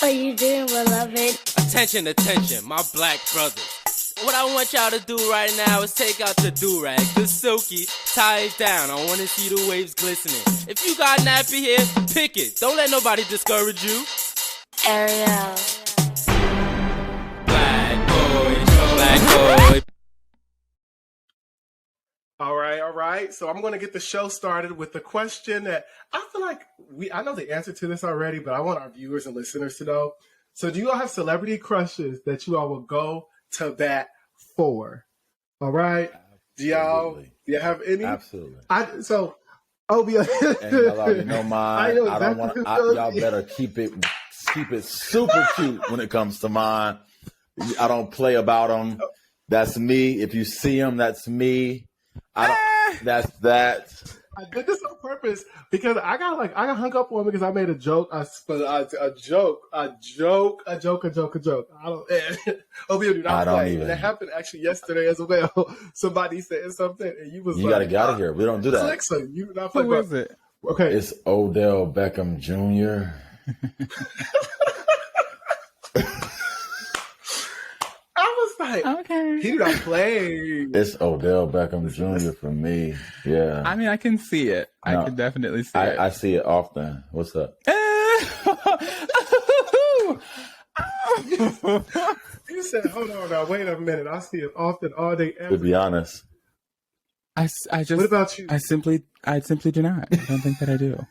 What you doing, beloved? Attention, attention, my black brothers. What I want y'all to do right now is take out the do-rag, the silky, tie it down. I want to see the waves glistening. If you got nappy hair, pick it. Don't let nobody discourage you. Ariel. Black boy, black boy. All right. So I'm going to get the show started with the question that I feel like I know the answer to this already, but I want our viewers and listeners to know. So do you all have celebrity crushes that you all will go to bat for? All right. Do y'all have any? Absolutely. Obio. And you know mine. I don't want. Y'all better keep it super cute when it comes to mine. I don't play about them. That's me. If you see them, that's me. That's that. I did this on purpose because I got hung up on because I made a joke. A joke. I don't. Obio, do not play. And that happened actually yesterday as well. Somebody said something, and you gotta get out of here. We don't do that. Alexa, you do not play. Who is it? Okay, it's Odell Beckham Jr. I was like, okay, he do not play. It's Odell Beckham Jr. for me. Yeah. I mean, I can see it. I can definitely see it. I see it often. What's up? You said, hold on now, wait a minute. I see it often, all day, every day. To be honest. I just. What about you? I simply do not. I don't think that I do.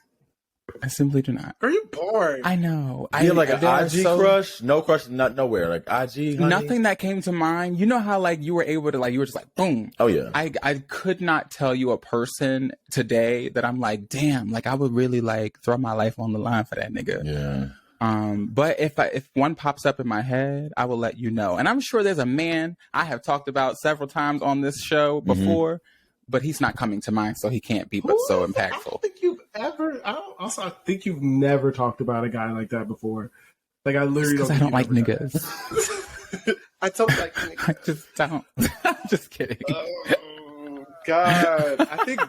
I simply do not. Are you bored? I know. You have like an IG crush? No crush, not nowhere. Like IG, honey? Nothing that came to mind. You know how like you were able to like, you were just like, boom. Oh yeah. I could not tell you a person today that I'm like, damn, like I would really like throw my life on the line for that nigga. Yeah. But if one pops up in my head, I will let you know. And I'm sure there's a man I have talked about several times on this show before, but he's not coming to mind, so he can't be but so impactful. I think you've never talked about a guy like that before. Like I literally because I don't like niggas. I don't like niggas. I just don't. I'm just kidding. Oh God! I think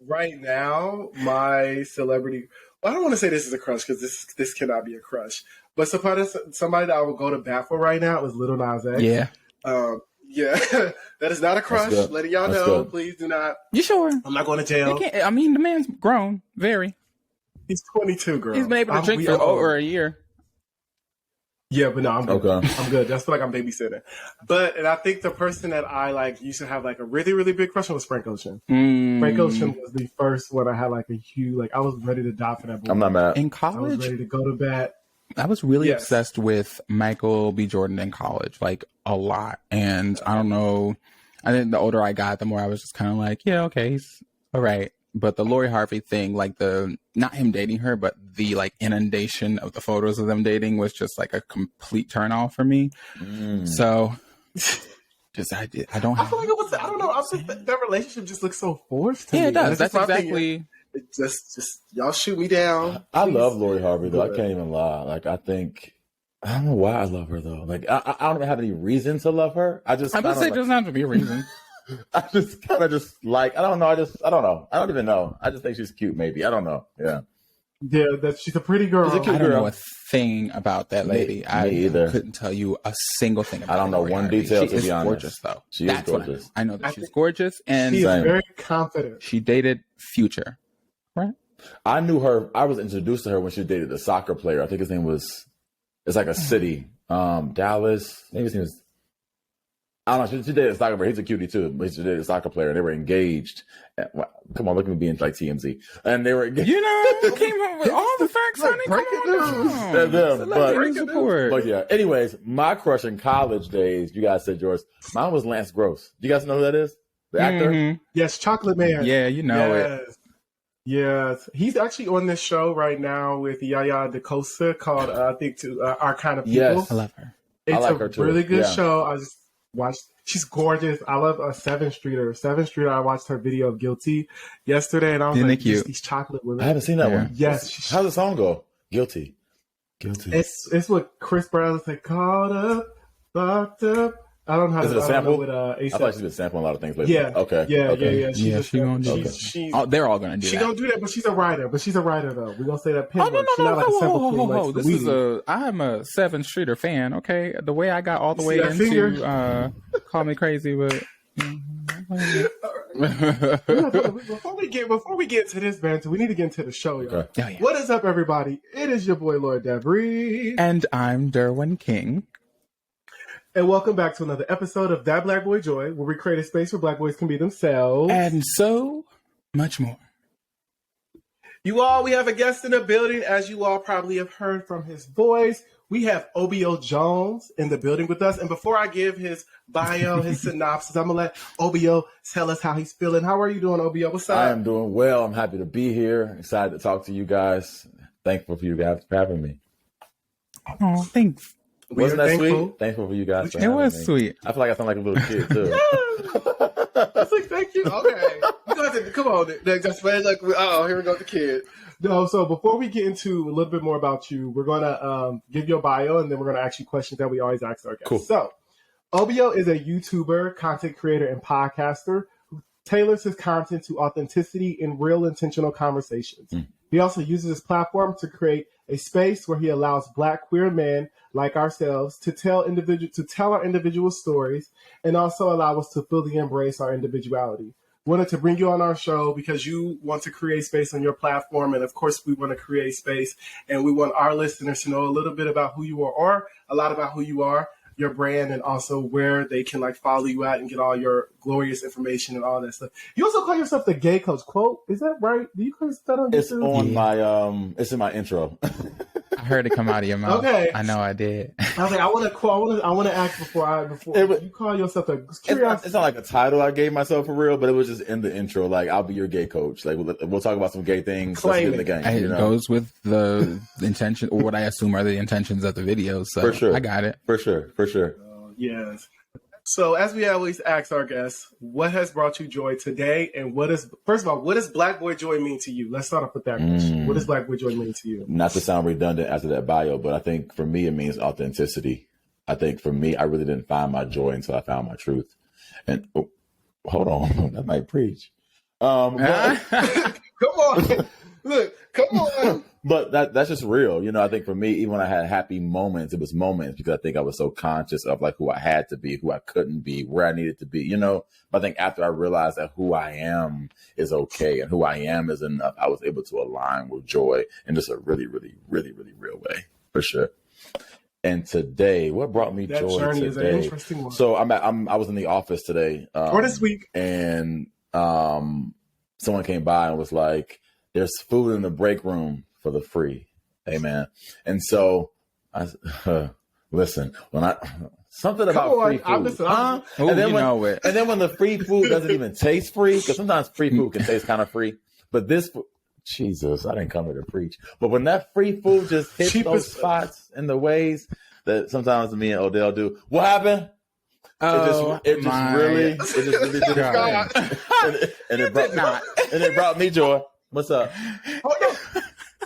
right now my celebrity. Well, I don't want to say this is a crush because this cannot be a crush. But somebody that I would go to bat for right now is Lil Nas X. Yeah. Yeah, that is not a crush. Letting y'all know, please do not. You sure? I'm not going to jail. I mean, the man's grown, very. He's 22, girl. He's been able to drink for over a year. Yeah, but no, I'm good. Okay. I'm good. That's like I'm babysitting. And I think the person that I like used to have like a really, really big crush on was Frank Ocean. Frank Ocean was the first one I had like a huge, like I was ready to die for that boy. I'm not mad. In college? I was ready to go to bat. I was really obsessed with Michael B. Jordan in college, like a lot. And I don't know. I think the older I got, the more I was just kind of like, yeah, okay, he's all right. But the Lori Harvey thing, like not him dating her, but the like inundation of the photos of them dating was just like a complete turn off for me. So I don't I feel like it was, I don't know. I think that relationship just looks so forced to me. Yeah, it does. That's exactly. It just y'all shoot me down. I love Lori Harvey though. I can't even lie. Like I don't know why I love her though. Like I don't even have any reason to love her. I would say it doesn't have to be a reason. I just kind of just like I don't know. I don't know. I don't even know. I just think she's cute. Maybe I don't know. Yeah. Yeah, she's a pretty girl. I don't know a thing about that lady. Me I either. Couldn't tell you a single thing about her. I don't know Lori one Harvey. detail, she to be honest. Gorgeous though. She is gorgeous. I know that she's gorgeous, and she's very confident. She dated Future, right? I knew her. I was introduced to her when she dated a soccer player. I think his name was. It's like a city, Dallas. Maybe his name was. I don't know. She dated a soccer player. He's a cutie too. But she dated a soccer player. They were engaged. Come on, look at me being like TMZ. And they were engaged. You know, came up with all the facts, honey. But yeah. Anyways, my crush in college days. You guys said yours. Mine was Lance Gross. Do you guys know who that is? The actor. Yes, Chocolate Man. Yeah, you know it. Yes, he's actually on this show right now with Yaya DaCosta called I think Our Kind of People. Yes, I love her. It's like her too. Really good show. I just watched. She's gorgeous. I love 7th Streeter. 7th Streeter. I watched her video of Guilty yesterday, and I was like, these chocolate women. I haven't seen that one. Yes. How's the song go? Guilty. It's what Chris Brown said. Caught up, locked up, I don't know how Is to it a sample? with I thought she's been sampling a lot of things lately. Yeah. Okay. Yeah. Okay. Yeah. She gonna do that. They're all gonna do She that. gonna do that, but she's a writer. She's a writer though. We're gonna say that. Oh no, She's not like a sample queen like This Sweetie. is I'm a 7th Streeter fan. Okay, the way I got all the way that into finger? Call Me Crazy, but Before we get to this, banter, we need to get into the show, y'all. Okay. Oh, yeah. What is up, everybody? It is your boy Lord Debris, And I'm Derwin King. and welcome back to another episode of That Black Boy Joy, where we create a space where Black boys can be themselves. And so much more. You all, we have a guest in the building, as you all probably have heard from his voice. We have Obio Jones in the building with us. And before I give his bio, his synopsis, I'm going to let Obio tell us how he's feeling. How are you doing, Obio? What's up? I am doing well. I'm happy to be here. Excited to talk to you guys. Thankful for you guys for having me. Oh, thanks. Wasn't that thankful. sweet? Thankful for you guys. For It having was me. sweet. I feel like I sound like a little kid too. It's like, thank you. Okay. You guys, come on. That's like, here we go with the kid. No, so before we get into a little bit more about you, we're going to give you a bio, and then we're going to ask you questions that we always ask our guests. Cool. So, Obio is a YouTuber, content creator, and podcaster who tailors his content to authenticity and real intentional conversations. He also uses his platform to create a space where he allows Black queer men like ourselves to tell our individual stories, and also allow us to fully embrace our individuality. Wanted to bring you on our show because you want to create space on your platform, and of course we want to create space, and we want our listeners to know a little bit about who you are, or a lot about who you are, your brand, and also where they can like follow you at and get all your glorious information and all that stuff. You also call yourself the gay coach. Quote, is that right? Do you call yourself that on It's YouTube? on my it's in my intro. I heard it come out of your mouth. Okay. I know I did. I was like, I want to ask before you call yourself a It's not like a title I gave myself for real, but it was just in the intro. Like, I'll be your gay coach. Like, we'll talk about some gay things. Let's get in the game. It You know? goes with the intention, or what I assume are the intentions of the video. So For sure. I got it. For sure. Yes. So as we always ask our guests, what has brought you joy today? And what does Black Boy Joy mean to you? Let's start off with that question. What does Black Boy Joy mean to you? Not to sound redundant after that bio, but I think for me, it means authenticity. I think for me, I really didn't find my joy until I found my truth. And hold on, that might preach. Come on. Look, come on. But that's just real. You know, I think for me, even when I had happy moments, it was moments because I think I was so conscious of like who I had to be, who I couldn't be, where I needed to be, you know. But I think after I realized that who I am is okay and who I am is enough, I was able to align with joy in just a really, really, really, really real way, for sure. And today, what brought me That joy journey today? is an interesting one. So I was in the office today, Or this week. and someone came by and was like, "There's food in the break room for the free." Amen. And so I listen, when something about free food, Oh, and then you know it. and then when the free food doesn't even taste free, because sometimes free food can taste kind of free, but this. Jesus, I didn't come here to preach. But when that free food just hits those spots in the ways that sometimes me and Odell do, what happened? It just really did it. And it brought me joy. What's up? Oh no,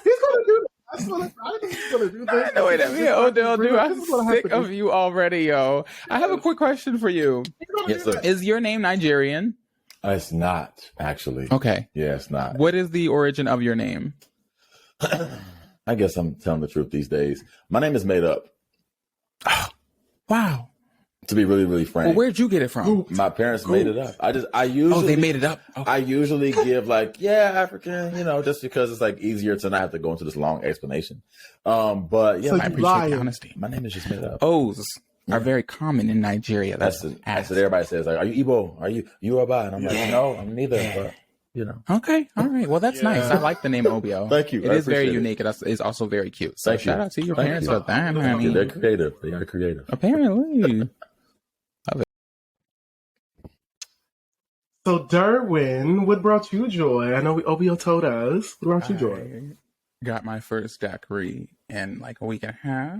he's gonna do that. I think he's gonna do that. The way that me and Odell do, I'm This is what I have sick to do. of you already, yo. I have a quick question for you. Yes, sir. Is your name Nigerian? It's not actually. Okay. Yeah, it's not. What is the origin of your name? I guess I'm telling the truth these days. My name is made up. Wow. To be really, really frank. Well, where'd you get it from? My parents made it up. I usually Oh, they made it up. Okay. I usually give like, yeah, African, you know, just because it's like easier to not have to go into this long explanation. But yeah, So I you appreciate lying. the honesty. my name is just made up. O's are very common in Nigeria. That's what everybody says. Like, are you Igbo? Are you Yoruba? And I'm like, no, I'm neither. But you know, Okay, all right. Well, that's nice. I like the name Obio. Thank you. It I is very appreciate it. unique. It's also very cute. So Thank you. shout out to your Thank parents you. for that, they're honey. creative. They are creative. Apparently. So Derwin, what brought you joy? I know Obio told us. What brought you joy? I got my first daiquiri in like a week and a half.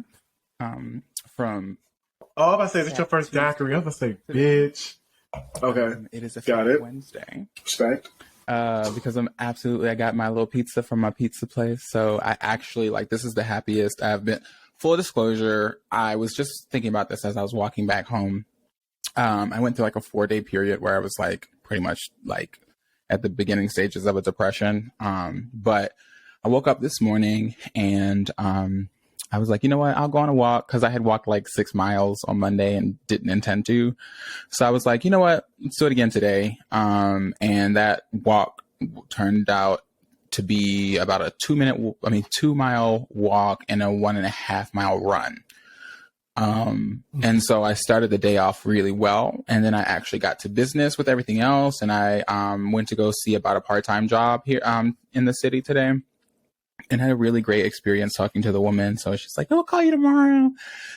From Oh, I'm about to say, is it your first daiquiri? I'm about to say, bitch. Okay, it is a Got it. Wednesday. respect. Because I got my little pizza from my pizza place. So I actually this is the happiest I've been. Full disclosure, I was just thinking about this as I was walking back home. I went through like a 4-day period where I was like pretty much like at the beginning stages of a depression. But I woke up this morning and I was like, you know what? I'll go on a walk because I had walked like 6 miles on Monday and didn't intend to. So I was like, you know what? Let's do it again today. And that walk turned out to be about a 2-mile walk and a 1.5-mile run. And so I started the day off really well. And then I actually got to business with everything else. And I went to go see about a part-time job here in the city today and had a really great experience talking to the woman. So she's like, I'll call you tomorrow.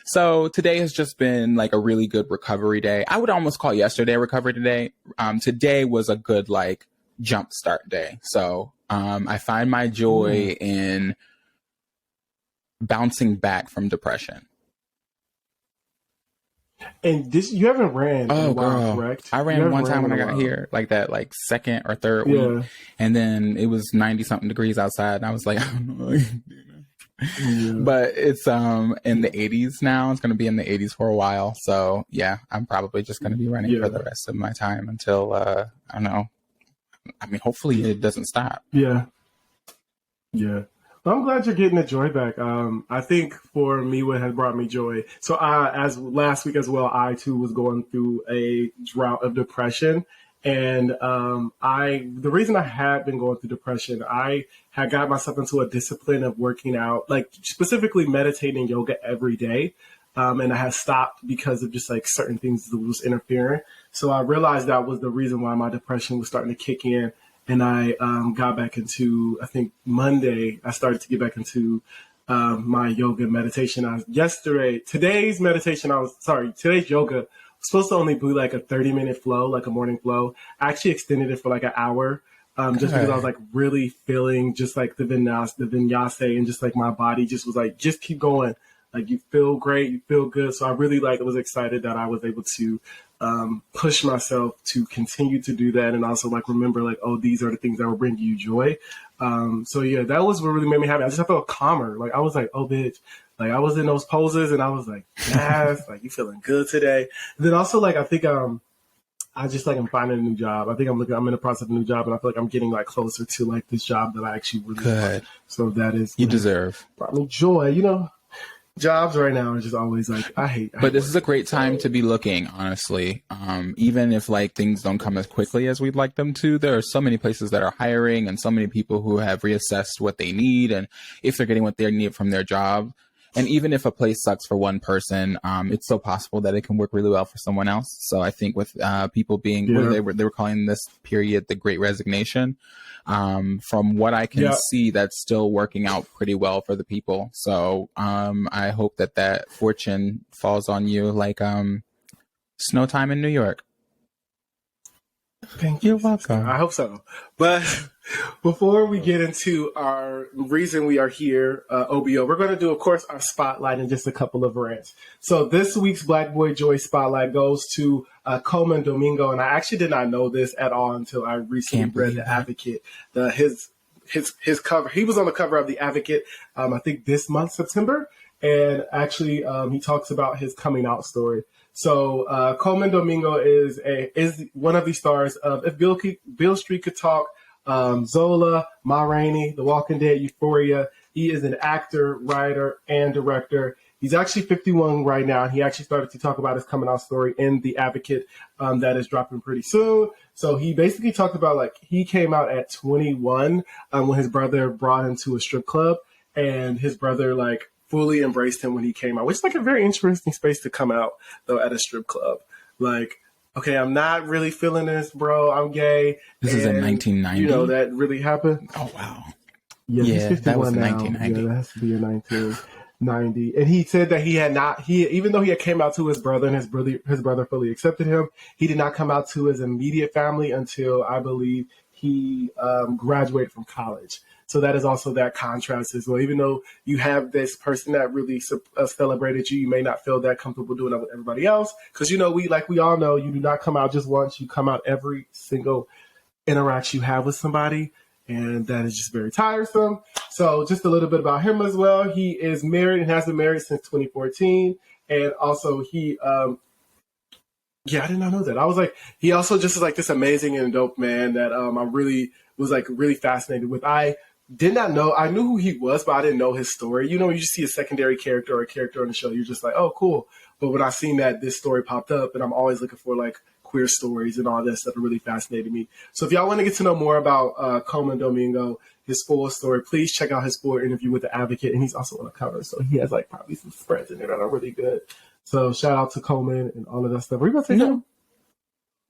So today has just been like a really good recovery day. I would almost call yesterday a recovery day. Today was a good like jump start day. So I find my joy in bouncing back from depression. And this, you haven't ran in a while, correct? I ran one time when I got here, like that, like second or third week, and then it was 90 something degrees outside, and I was like, I don't know. But it's in the 80s now. It's going to be in the 80s for a while, so yeah, I'm probably just going to be running for the rest of my time until I don't know. I mean, hopefully it doesn't stop. Yeah. Well, I'm glad you're getting the joy back. I think for me, what has brought me joy. So as last week as well, I too was going through a drought of depression. And the reason I had been going through depression, I had got myself into a discipline of working out, like specifically meditating yoga every day. And I had stopped because of just like certain things that was interfering. So I realized that was the reason why my depression was starting to kick in. And I got back into, I think Monday, I started to get back into my yoga meditation. Today's yoga was supposed to only be like a 30-minute flow, like a morning flow. I actually extended it for like an hour just because I was like really feeling just like the vinyasa and just like my body just was like, just keep going. Like you feel great, you feel good. So I really was excited that I was able to push myself to continue to do that and also like remember like, oh, these are the things that will bring you joy. So yeah, that was what really made me happy. I felt calmer. Like I was like, oh bitch. Like I was in those poses and I was like, yes, like you feeling good today. And then also like I think I just like I'm finding a new job. I think I'm in the process of a new job and I feel like I'm getting like closer to like this job that I actually really want. So that is you deserve. Brought me joy, you know. Jobs right now are just always like I hate but this is a great time to be looking, honestly. Even if like things don't come as quickly as we'd like them to, there are so many places that are hiring and so many people who have reassessed what they need and if they're getting what they need from their job. And even if a place sucks for one person, it's so possible that it can work really well for someone else. So I think with people being, they were calling this period the Great Resignation. From what I can see, that's still working out pretty well for the people. So I hope that fortune falls on you like snow time in New York. Thank you. You're welcome. I hope so. But before we get into our reason we are here, OBO, we're going to do, of course, our spotlight and just a couple of rants. So this week's Black Boy Joy Spotlight goes to Coleman Domingo. And I actually did not know this at all until I recently read The Advocate. His cover, he was on the cover of The Advocate, I think this month, September. And actually, he talks about his coming out story. So Coleman Domingo is one of the stars of If Beale Street Could Talk, Zola, Ma Rainey, The Walking Dead, Euphoria. He is an actor, writer, and director. He's actually 51 right now, and he actually started to talk about his coming out story in The Advocate that is dropping pretty soon. So he basically talked about like he came out at 21 when his brother brought him to a strip club, and his brother like fully embraced him when he came out, which is like a very interesting space to come out though at a strip club. Like, okay, I'm not really feeling this, bro. I'm gay. This is in 1990. You know, that really happened. Oh, wow. Yeah, that was in now. 1990. Yeah, that has to be in 1990. And he said that even though he had came out to his brother and his brother fully accepted him, he did not come out to his immediate family until I believe he graduated from college. So that is also that contrast as well. Even though you have this person that really celebrated you, you may not feel that comfortable doing that with everybody else. Because, you know, we all know, you do not come out just once. You come out every single interaction you have with somebody. And that is just very tiresome. So just a little bit about him as well. He is married and has been married since 2014. And also he Yeah, I did not know that. I was like, he also just is like this amazing and dope man that I really was like really fascinated with. I did not know, I knew who he was, but I didn't know his story. You know, you see a secondary character or a character on the show, you're just like, oh, cool. But when I seen that this story popped up, and I'm always looking for like queer stories and all that stuff, it really fascinated me. So if y'all want to get to know more about Coleman Domingo, his full story, please check out his full interview with the Advocate, and he's also on the cover, so he has like probably some spreads in there that are really good. So shout out to Coleman and all of that stuff. Were you about to say something?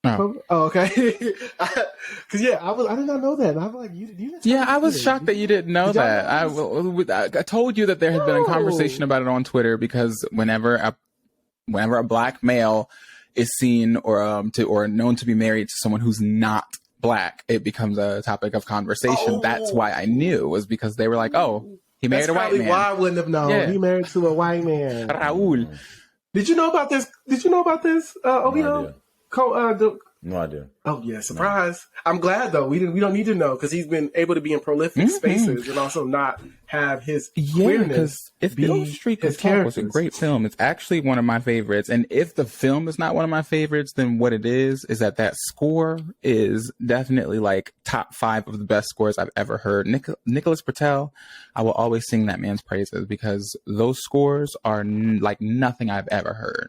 No. Oh, okay. Because yeah, I did not know that. And I'm like, you Yeah, I was shocked that you didn't know that. I told you that there had been a conversation about it on Twitter, because whenever a black male is seen or known to be married to someone who's not black, it becomes a topic of conversation. That's why I knew, was because they were like, "Oh, he married a white man." Why I wouldn't have known. Yeah. He married to a white man. Raul. Did you know about this? Obio? No idea. Oh yeah, surprise! No. I'm glad though. We don't need to know, because he's been able to be in prolific spaces and also not have his queerness. Because If Beale Street Could Talk was a great film, it's actually one of my favorites. And if the film is not one of my favorites, then what it is that score is definitely like top 5 of the best scores I've ever heard. Nicholas Patel, I will always sing that man's praises, because those scores are like nothing I've ever heard.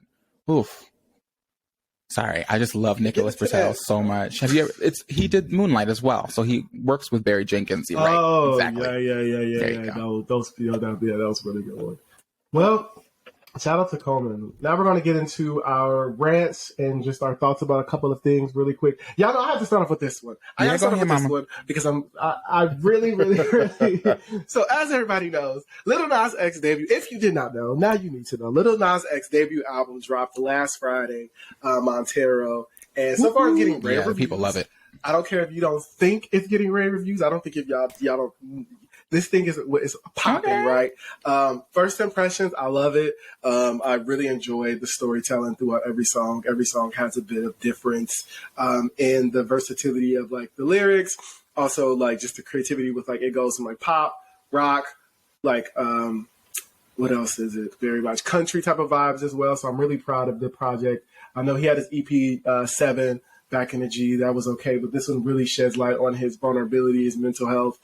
Oof. Sorry, I just love Nicholas Patel so much. Have you ever? He did Moonlight as well, so he works with Barry Jenkins. Right? Oh, exactly. Yeah. That was a really good one. Well, shout out to Coleman. Now we're going to get into our rants and just our thoughts about a couple of things really quick. Y'all know I have to start off with this one. I have to start off with this one because I really, really, really. So as everybody knows, Lil Nas X debut. If you did not know, now you need to know. Lil Nas X debut album dropped last Friday, Montero, and so far it's getting rave reviews. People love it. I don't care if you don't think it's getting rave reviews. I don't think if y'all don't. This thing is popping, right? First impressions, I love it. I really enjoyed the storytelling throughout every song. Every song has a bit of difference in the versatility of like the lyrics. Also, like just the creativity with like it goes from like pop, rock, like what else is it? Very much country type of vibes as well. So I'm really proud of the project. I know he had his EP 7. Back in the G, that was okay, but this one really sheds light on his vulnerability, his mental health,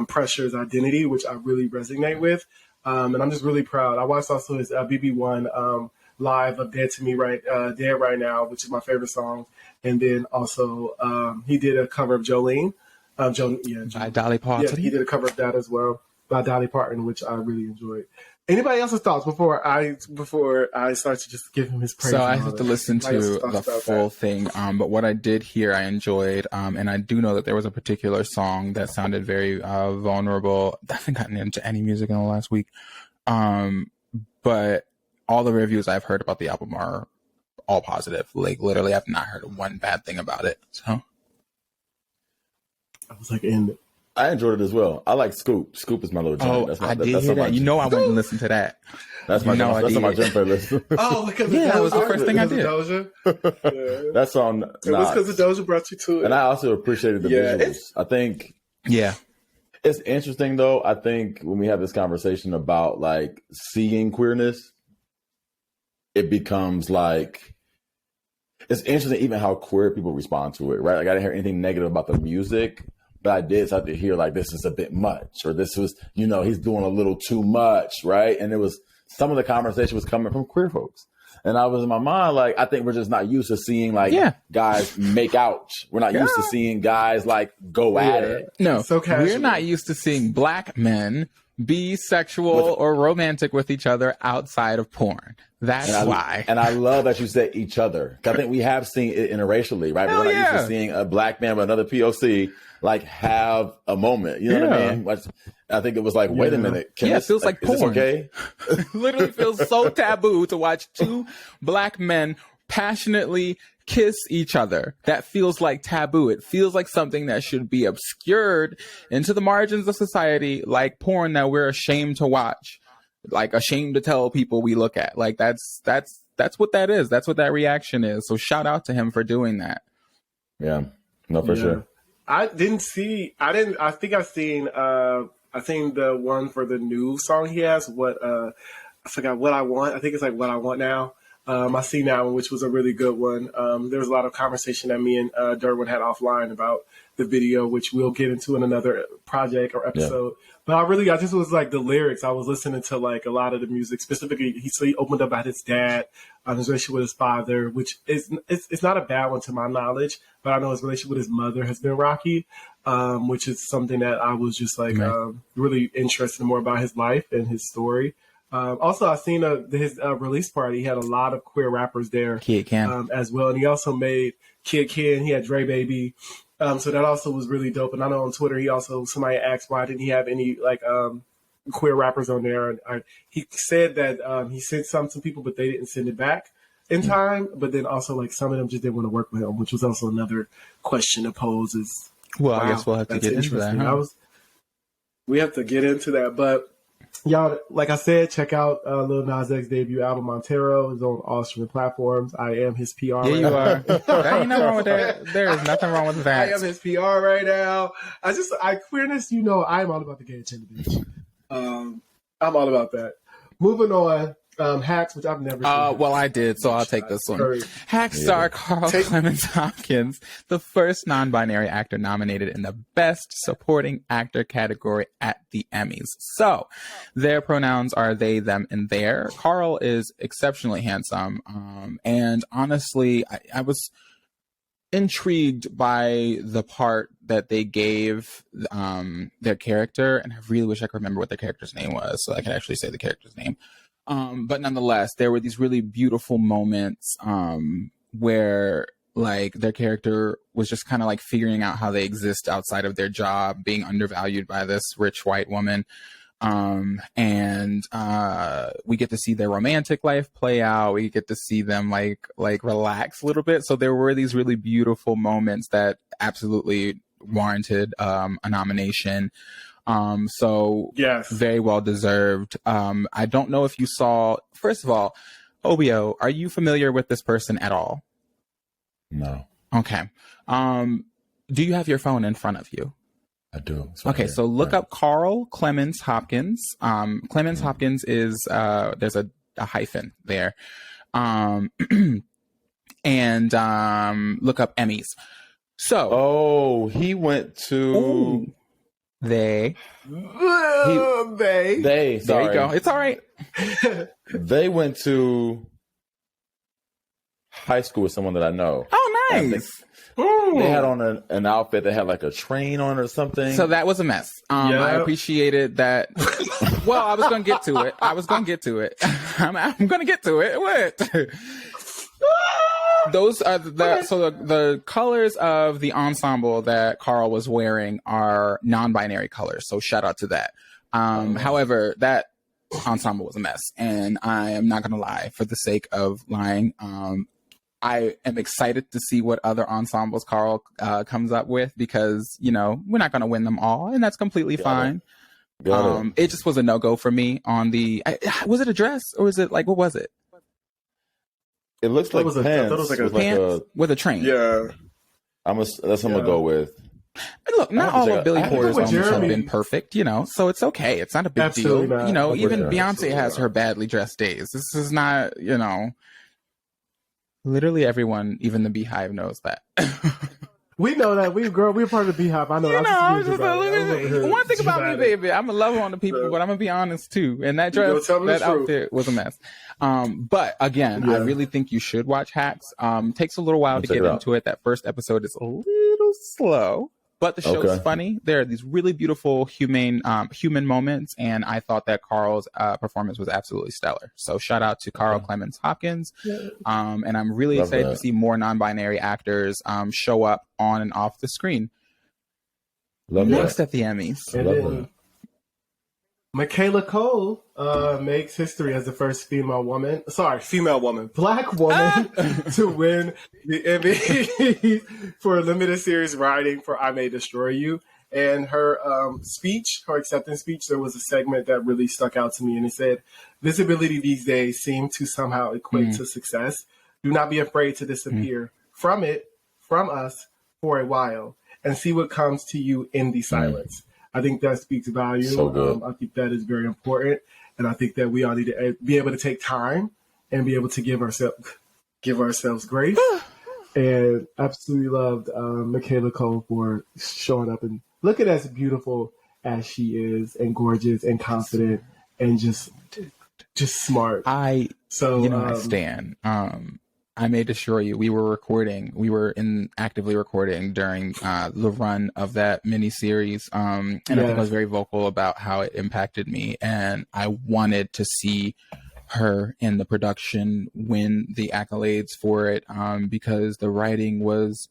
pressures, identity, which I really resonate with, and I'm just really proud. I watched also his BB1 live of Dead to Me Dead Right Now, which is my favorite song, and then also he did a cover of Jolene, by Dolly Parton. Yeah, he did a cover of that as well by Dolly Parton, which I really enjoyed. Anybody else's thoughts before I start to just give him his praise? So I have to listen to the full thing. But what I did hear, I enjoyed. And I do know that there was a particular song that sounded very vulnerable. I haven't gotten into any music in the last week. But all the reviews I've heard about the album are all positive. Like literally, I've not heard one bad thing about it. So I was like, I enjoyed it as well. I like Scoop. Scoop is my little joint. I did hear that. You know I went and listened to that. That's my gym playlist. Oh, because that was the first thing I did. Doja? Yeah. That song. It was because of Doja brought you to it. And I also appreciated the visuals. I think. Yeah. It's interesting though. I think when we have this conversation about like seeing queerness, it becomes like it's interesting even how queer people respond to it, right? Like I didn't hear anything negative about the music. But I did start to hear like this is a bit much, or this was, he's doing a little too much, right? And it was some of the conversation was coming from queer folks, and I was in my mind like I think we're just not used to seeing like guys make out. We're not used to seeing guys like go at it. No, we're not used to seeing black men be sexual or romantic with each other outside of porn. That's why. And I love that you said each other. I think we have seen it interracially, right? We're not used to seeing a black man with another POC like have a moment. You know what I mean? I think it was like, wait a minute. It feels like porn. Is this okay? Literally feels so taboo to watch two black men passionately kiss each other. That feels like taboo. It feels like something that should be obscured into the margins of society, like porn that we're ashamed to watch, like ashamed to tell people we look at. Like that's what that is. That's what that reaction is. So shout out to him for doing that. Yeah, no, for sure. I think I've seen the one for the new song he has. I forgot What I Want. I think it's like What I Want Now. I seen that one, which was a really good one. There was a lot of conversation that me and Derwin had offline about the video, which we'll get into in another project or episode. Yeah. But I just was like the lyrics. I was listening to like a lot of the music. Specifically, he opened up about his dad, his relationship with his father, which is it's not a bad one to my knowledge. But I know his relationship with his mother has been rocky, which is something that I was just like really interested in more about his life and his story. Also, I seen his release party. He had a lot of queer rappers there, Kid Cam, as well, and he also made Kid Ken. He had Dre Baby, so that also was really dope. And I know on Twitter, somebody asked why didn't he have any like queer rappers on there, and he said that he sent some to people, but they didn't send it back in time. But then also like some of them just didn't want to work with him, which was also another question to pose. Is well, I guess we'll have to get into that. Huh? We have to get into that, but. Y'all, like I said, check out Lil Nas X's debut album, Montero. It's on all streaming platforms. I am his PR right now. You are. There ain't nothing wrong with that. There is nothing wrong with that. I am his PR right now. Queerness, I'm all about the gay agenda, bitch. I'm all about that. Moving on. Hacks, which I've never seen. Well, I did, so I'll take this one. Hacks star Carl Clemens Hopkins, the first non-binary actor nominated in the Best Supporting Actor category at the Emmys. So, their pronouns are they, them, and their. Carl is exceptionally handsome, and honestly, I was intrigued by the part that they gave their character, and I really wish I could remember what their character's name was, so I could actually say the character's name. But nonetheless, there were these really beautiful moments where like their character was just kind of like figuring out how they exist outside of their job, being undervalued by this rich white woman. And we get to see their romantic life play out. We get to see them like relax a little bit. So there were these really beautiful moments that absolutely warranted a nomination. So yes, very well deserved. I don't know if you saw, first of all, Obio, are you familiar with this person at all? No. Okay. Do you have your phone in front of you? I do. Okay. So look up Carl Clemens Hopkins. Clemens Hopkins is, there's a hyphen there. And look up Emmys. So. He went to. Ooh. They. Sorry. There you go. It's all right. They went to high school with someone that I know. Oh, nice. They had on an outfit that had like a train on or something. So that was a mess. I appreciated that. Well, I was going to get to it. I'm going to get to it. What? Those are the colors of the ensemble that Carl was wearing are non-binary colors. So shout out to that. However, that ensemble was a mess, and I am not going to lie for the sake of lying. I am excited to see what other ensembles Carl comes up with because, we're not going to win them all, and that's completely fine. It just was a no-go for me on was it a dress or was it like, what was it? It looks like pants. I thought it was like pants with a train. Yeah. That's what I'm going to go with. Look, not all of Billy Porter's moments have been perfect, so it's okay. It's not a big deal. Not. Even Beyonce has her badly dressed days. This is not, literally everyone, even the Beehive knows that. We know that. We're part of the Beehive. I know. One thing about me, baby, I'm going to love on the people, but I'm going to be honest too. And that dress, that outfit was a mess. But again, I really think you should watch Hacks. Takes a little while to get into it. That first episode is a little slow, but the show's funny. There are these really beautiful human moments, and I thought that Carl's performance was absolutely stellar. So shout out to Carl Clemens Hopkins. And I'm really excited to see more non-binary actors show up on and off the screen. Next at the Emmys. Michaela Cole makes history as the first female woman, black woman to win the Emmy for limited series writing for I May Destroy You. And her her acceptance speech, there was a segment that really stuck out to me, and it said, "Visibility these days seem to somehow equate to success. Do not be afraid to disappear from us for a while, and see what comes to you in the silence." I think that speaks value. So good. I think that is very important. And I think that we all need to be able to take time and be able to give ourselves grace. And absolutely loved Michaela Cole for showing up and looking as beautiful as she is, and gorgeous and confident and just smart. I stand. I made assure you, we were actively recording during the run of that miniseries. And I think I was very vocal about how it impacted me. And I wanted to see her in the production win the accolades for it, because the writing was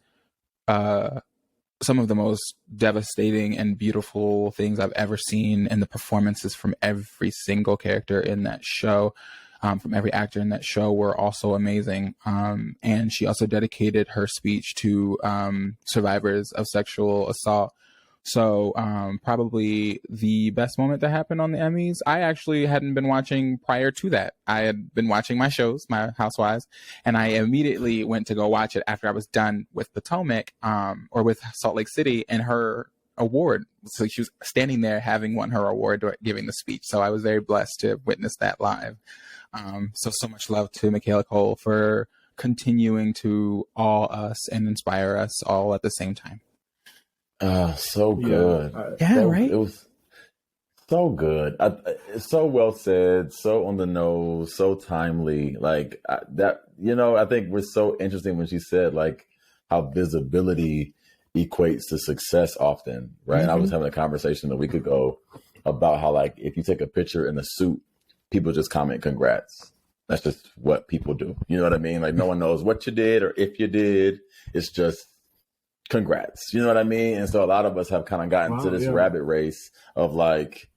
some of the most devastating and beautiful things I've ever seen, and the performances from every single character in that show, from every actor in that show, were also amazing. And she also dedicated her speech to survivors of sexual assault. So probably the best moment that happened on the Emmys. I actually hadn't been watching prior to that. I had been watching my shows, my Housewives, and I immediately went to go watch it after I was done with Potomac, or with Salt Lake City, and her award. So she was standing there having won her award, giving the speech. So I was very blessed to witness that live. So much love to Michaela Cole for continuing to awe us and inspire us all at the same time. So good. Right? It was so good. It's so well said, so on the nose, so timely. Like that, I think was so interesting when she said like how visibility equates to success often, right? And I was having a conversation a week ago about how like if you take a picture in a suit, people just comment congrats. That's just what people do. You know what I mean? Like no one knows what you did or if you did. It's just congrats. You know what I mean? And so a lot of us have kind of gotten to this rabbit race of like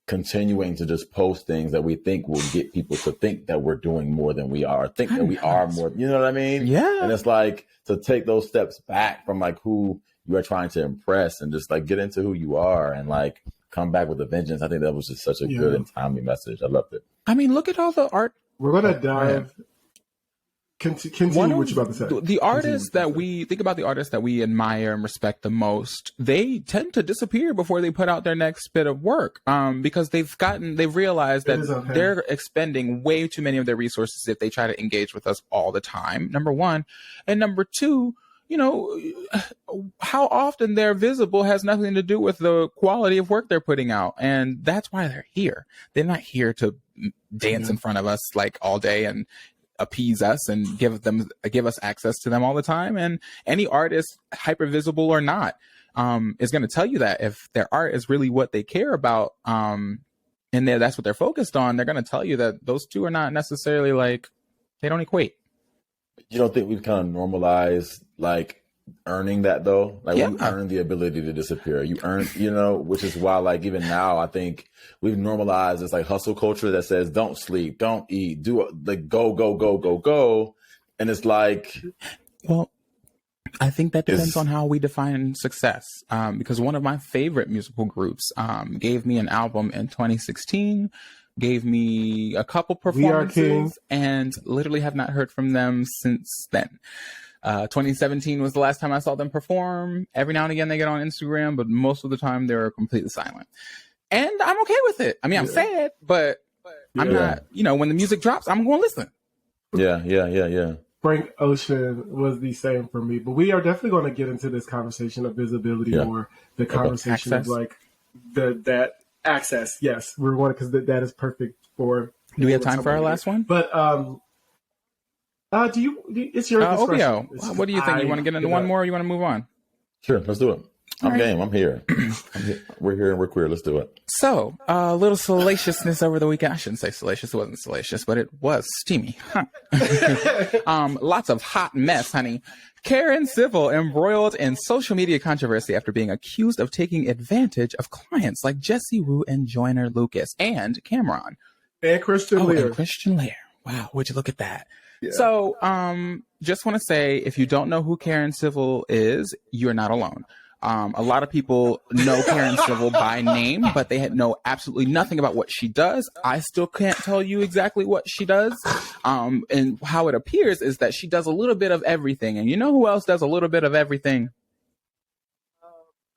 continuing to just post things that we think will get people to think that we're doing more than we are, think that we are more. You know what I mean? Yeah. And it's like to take those steps back from like who you are trying to impress and just like get into who you are and like come back with a vengeance. I think that was just such a good and timely message. I loved it. I mean, look at all the art. We're going to dive. Continue what you're about to say. The artists that we think about, the artists that we admire and respect the most, they tend to disappear before they put out their next bit of work, because they've realized that they're expending way too many of their resources if they try to engage with us all the time, number one. And number two, how often they're visible has nothing to do with the quality of work they're putting out. And that's why they're here. They're not here to dance in front of us like all day and appease us and give us access to them all the time. And any artist, hyper visible or not, is going to tell you that if their art is really what they care about, and that's what they're focused on, they're going to tell you that those two are not necessarily like, they don't equate. You don't think we've kind of normalized like earning that though? Like we earn the ability to disappear. You earn, which is why like even now I think we've normalized this like hustle culture that says don't sleep, don't eat, do like go. And it's like, well, I think that depends on how we define success. Because one of my favorite musical groups gave me an album in 2016, gave me a couple performances, and literally have not heard from them since then. 2017 was the last time I saw them perform. Every now and again they get on Instagram, but most of the time they're completely silent. And I'm okay with it. I mean, I'm sad, but I'm not, when the music drops, I'm going to listen. Yeah. Frank Ocean was the same for me, but we are definitely going to get into this conversation of visibility or the conversation of like that access. Yes, we're going because that is perfect for. Do we have time for our last one? But do you? It's your Obio. What do you think? You want to get into one more, or you want to move on? Sure, let's do it. I'm game. I'm here. We're here and we're queer. Let's do it. So, a little salaciousness over the weekend. I shouldn't say salacious. It wasn't salacious, but it was steamy. Lots of hot mess, honey. Karen Civil embroiled in social media controversy after being accused of taking advantage of clients like Jesse Wu and Joyner Lucas and Cameron. And Christian Lear. And Christian Lear. Wow, would you look at that? Yeah. So, just want to say, if you don't know who Karen Civil is, you're not alone. A lot of people know Karen Civil by name, but they know absolutely nothing about what she does. I still can't tell you exactly what she does. And how it appears is that she does a little bit of everything. And you know who else does a little bit of everything?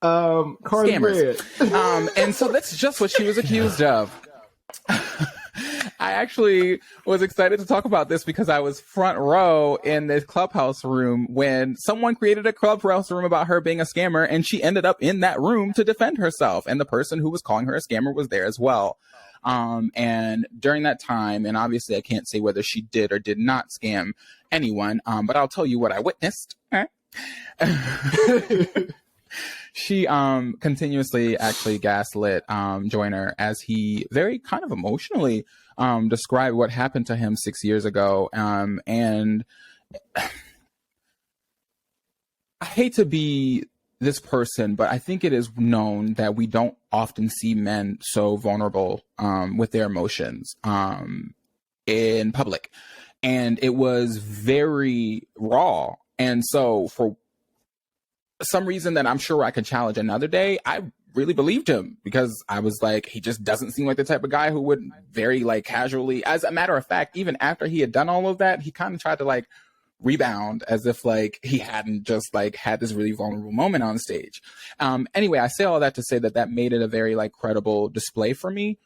Scammers. And so that's just what she was accused of. I actually was excited to talk about this because I was front row in this clubhouse room when someone created a clubhouse room about her being a scammer, and she ended up in that room to defend herself. And the person who was calling her a scammer was there as well. And during that time, and obviously I can't say whether she did or did not scam anyone, but I'll tell you what I witnessed. She continuously actually gaslit Joyner as he very kind of emotionally described what happened to him 6 years ago. And I hate to be this person, but I think it is known that we don't often see men so vulnerable with their emotions in public. And it was very raw. And so for some reason that I'm sure I could challenge another day, I really believed him because I was like, he just doesn't seem like the type of guy who would very like casually, as a matter of fact, even after he had done all of that, he kind of tried to like rebound as if like he hadn't just like had this really vulnerable moment on stage. Anyway, I say all that to say that that made it a very like credible display for me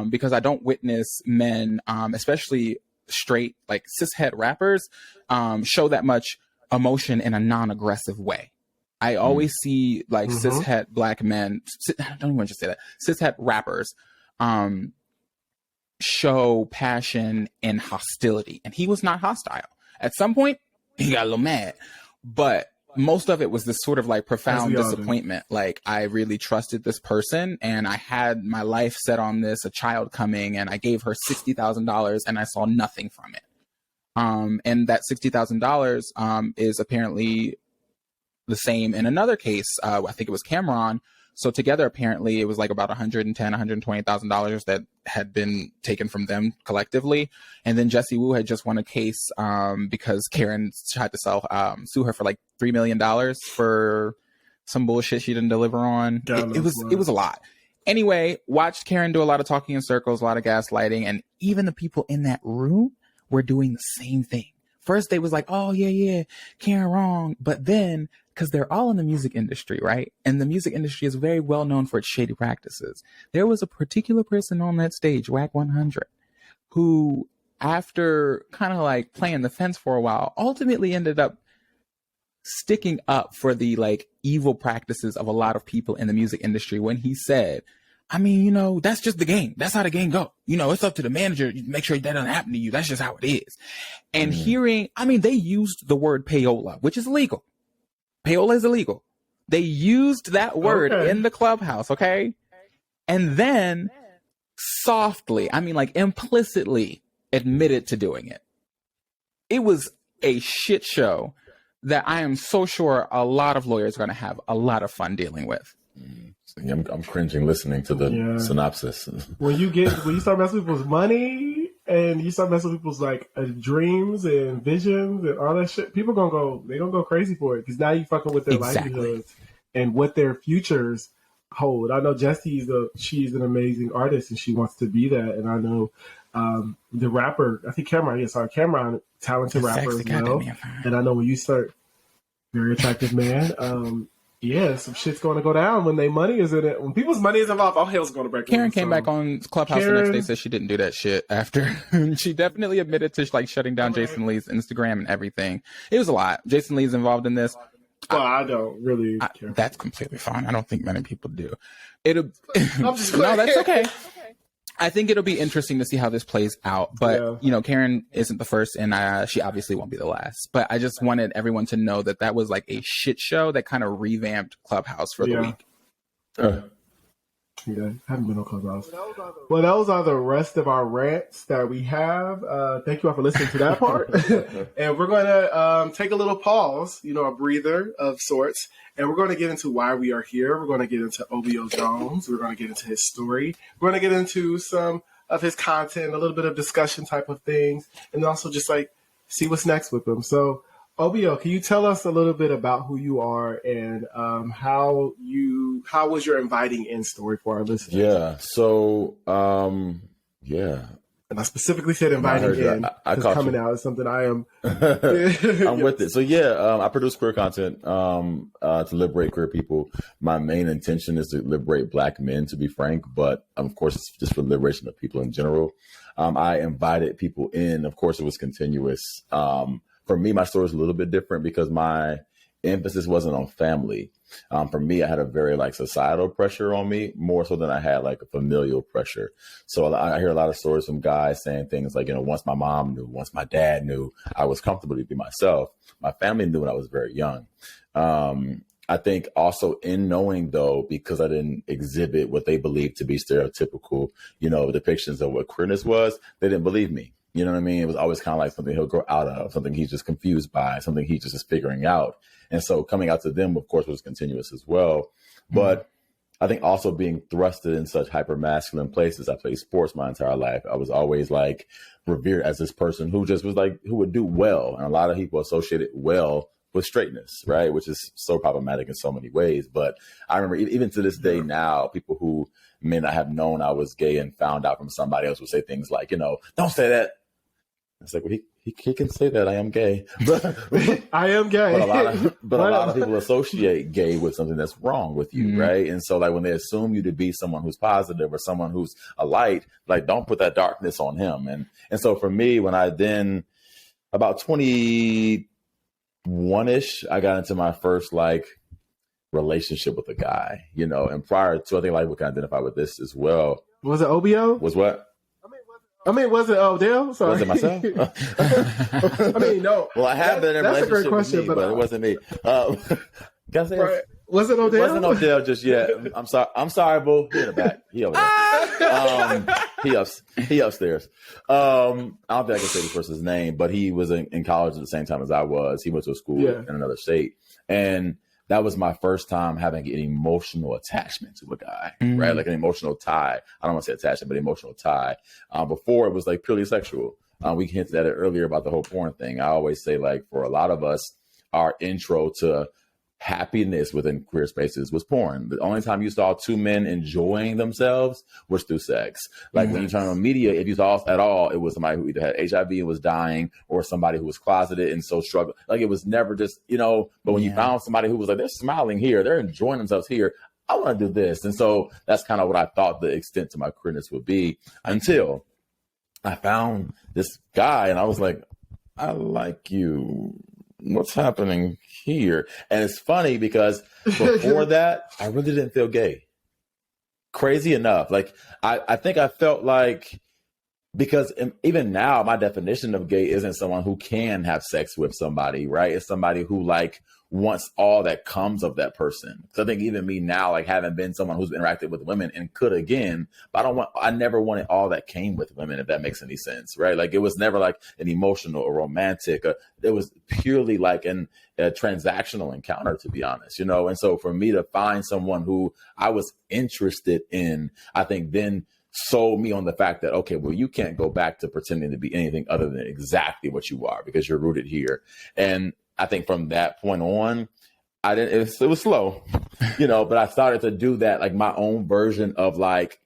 because I don't witness men, especially straight like cishet rappers, show that much emotion in a non-aggressive way. I always see like cishet black men, I don't even want to say that, cishet rappers show passion and hostility. And he was not hostile. At some point, he got a little mad. But most of it was this sort of like profound disappointment. Like I really trusted this person and I had my life set on this, a child coming, and I gave her $60,000 and I saw nothing from it. And that $60,000 is apparently the same in another case. I think it was Cameron. So together, apparently, it was like about $110,000, $120,000 that had been taken from them collectively. And then Jessie Woo had just won a case because Karen tried to sue her for like $3 million for some bullshit she didn't deliver on. It was a lot. Anyway, watched Karen do a lot of talking in circles, a lot of gaslighting, and even the people in that room were doing the same thing. First, they was like, oh, yeah, Karen wrong. But then, because they're all in the music industry, right? And the music industry is very well known for its shady practices. There was a particular person on that stage, Whack 100, who, after kind of like playing the fence for a while, ultimately ended up sticking up for the like evil practices of a lot of people in the music industry when he said, I mean, you know, that's just the game. That's how the game go. You know, it's up to the manager. Make sure that doesn't happen to you. That's just how it is. And they used the word payola, which is illegal. Payola is illegal. They used that word in the clubhouse, okay? And then softly, like implicitly admitted to doing it. It was a shit show that I am so sure a lot of lawyers are going to have a lot of fun dealing with. I'm cringing listening to the synopsis. When you start messing with people's money and you start messing with people's like dreams and visions and all that shit, people gonna go crazy for it because now you fucking with their livelihoods and what their futures hold. I know she's an amazing artist and she wants to be that, and I know the rapper, I think Cameron, talented rapper as well. And I know when you start, very attractive man. Some shit's going to go down when their money is in it. When people's money is involved, all hell's going to break loose. Karen came back on Clubhouse the next day, said she didn't do that shit after. She definitely admitted to like shutting down Jason Lee's Instagram and everything. It was a lot. Jason Lee's involved in this. Well, I don't really care. That's completely fine. I don't think many people do. I'm just no, that's okay. I think it'll be interesting to see how this plays out. But, Karen isn't the first, and she obviously won't be the last. But I just wanted everyone to know that was like a shit show that kind of revamped Clubhouse for the week. Haven't been on Clubhouse. Well, those are the rest of our rants that we have. Thank you all for listening to that part. And we're going to take a little pause, a breather of sorts. And we're going to get into why we are here. We're going to get into Obio Jones. We're going to get into his story. We're going to get into some of his content, a little bit of discussion type of things, and also just like see what's next with him. So, Obio, can you tell us a little bit about who you are and how was your inviting in story for our listeners? Yeah. So, And I specifically said inviting in. I coming out is something I am. I'm with it. So I produce queer content to liberate queer people. My main intention is to liberate Black men, to be frank, but of course it's just for liberation of people in general. I invited people in. Of course, it was continuous. For me, my story is a little bit different because my emphasis wasn't on family. For me, I had a very like societal pressure on me, more so than I had like a familial pressure. So I hear a lot of stories from guys saying things like, once my mom knew, once my dad knew, I was comfortable to be myself. My family knew when I was very young. I think also in knowing, though, because I didn't exhibit what they believed to be stereotypical, depictions of what queerness was, they didn't believe me. You know what I mean? It was always kind of like something he'll grow out of, something he's just confused by, something he just is figuring out. And so coming out to them, of course, was continuous as well. But I think also being thrusted in such hyper masculine places. I played sports my entire life. I was always like revered as this person who just was like, who would do well. And a lot of people associated well with straightness, right? Which is so problematic in so many ways. But I remember even to this day now, people who may not have known I was gay and found out from somebody else would say things like, don't say that. It's like, well, he can say that I am gay, but I am gay. But a lot of people associate gay with something that's wrong with you, right? And so, like when they assume you to be someone who's positive or someone who's a light, like don't put that darkness on him. And so for me, when I then about 21ish, I got into my first like relationship with a guy, and prior to, I think like we can identify with this as well. Was it obio? Was what? Was it Odell? Sorry. Was it myself? No. Well, I have been in a relationship great question, with me, but it wasn't me. Right. Was it Odell? It wasn't Odell just yet. I'm sorry. I'm sorry, boo. He in the back. He over there. He upstairs. I don't think I can say this person's name, but he was in college at the same time as I was. He went to a school in another state. And that was my first time having an emotional attachment to a guy, right? Like an emotional tie. I don't want to say attachment, but emotional tie. Before it was like purely sexual. We hinted at it earlier about the whole porn thing. I always say like for a lot of us, our intro to happiness within queer spaces was porn. The only time you saw two men enjoying themselves was through sex. Like when you turn on media, if you saw at all, it was somebody who either had HIV and was dying or somebody who was closeted and so struggled. Like it was never just, but when you found somebody who was like, they're smiling here, they're enjoying themselves here, I want to do this. And so that's kind of what I thought the extent to my queerness would be until I found this guy and I was like, I like you. What's happening here? And it's funny because before that, I really didn't feel gay. Crazy enough. Like, I think I felt like, because even now, my definition of gay isn't someone who can have sex with somebody, right? It's somebody who like wants all that comes of that person. So I think even me now, like having been someone who's interacted with women and could again, but I never wanted all that came with women, if that makes any sense, right? Like it was never like an emotional or romantic, it was purely like a transactional encounter, to be honest, And so for me to find someone who I was interested in, I think then sold me on the fact that, okay, well, you can't go back to pretending to be anything other than exactly what you are because you're rooted here. And I think from that point on, it was slow, but I started to do that, like my own version of like,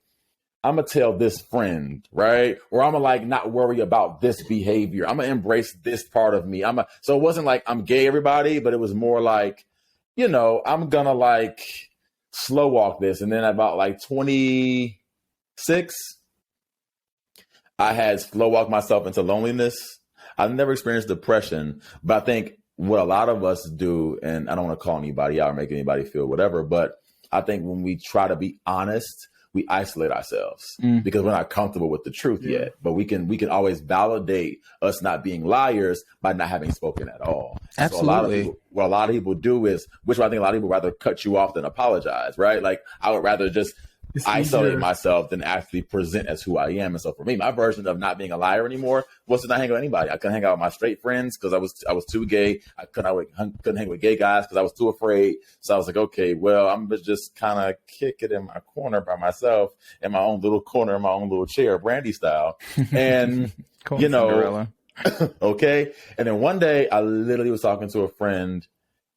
I'm going to tell this friend, right? Or I'm going to like not worry about this behavior. I'm going to embrace this part of me. So it wasn't like I'm gay, everybody, but it was more like, I'm going to like slow walk this. And then about like 26, I had slow walked myself into loneliness. I've never experienced depression, but I think what a lot of us do, and I don't want to call anybody out or make anybody feel whatever, but I think when we try to be honest, we isolate ourselves because we're not comfortable with the truth yet. But we can always validate us not being liars by not having spoken at all. Absolutely. So what a lot of people do is, which I think a lot of people rather cut you off than apologize, right? Like I would rather just isolate myself than actually present as who I am. And so for me, my version of not being a liar anymore was to not hang out with anybody. I couldn't hang out with my straight friends because I was too gay. I couldn't hang with gay guys because I was too afraid. So I was like, okay, well, I'm just kind of kick it in my corner by myself in my own little corner, in my own little chair, Brandy style. And, Cinderella. Okay. And then one day I literally was talking to a friend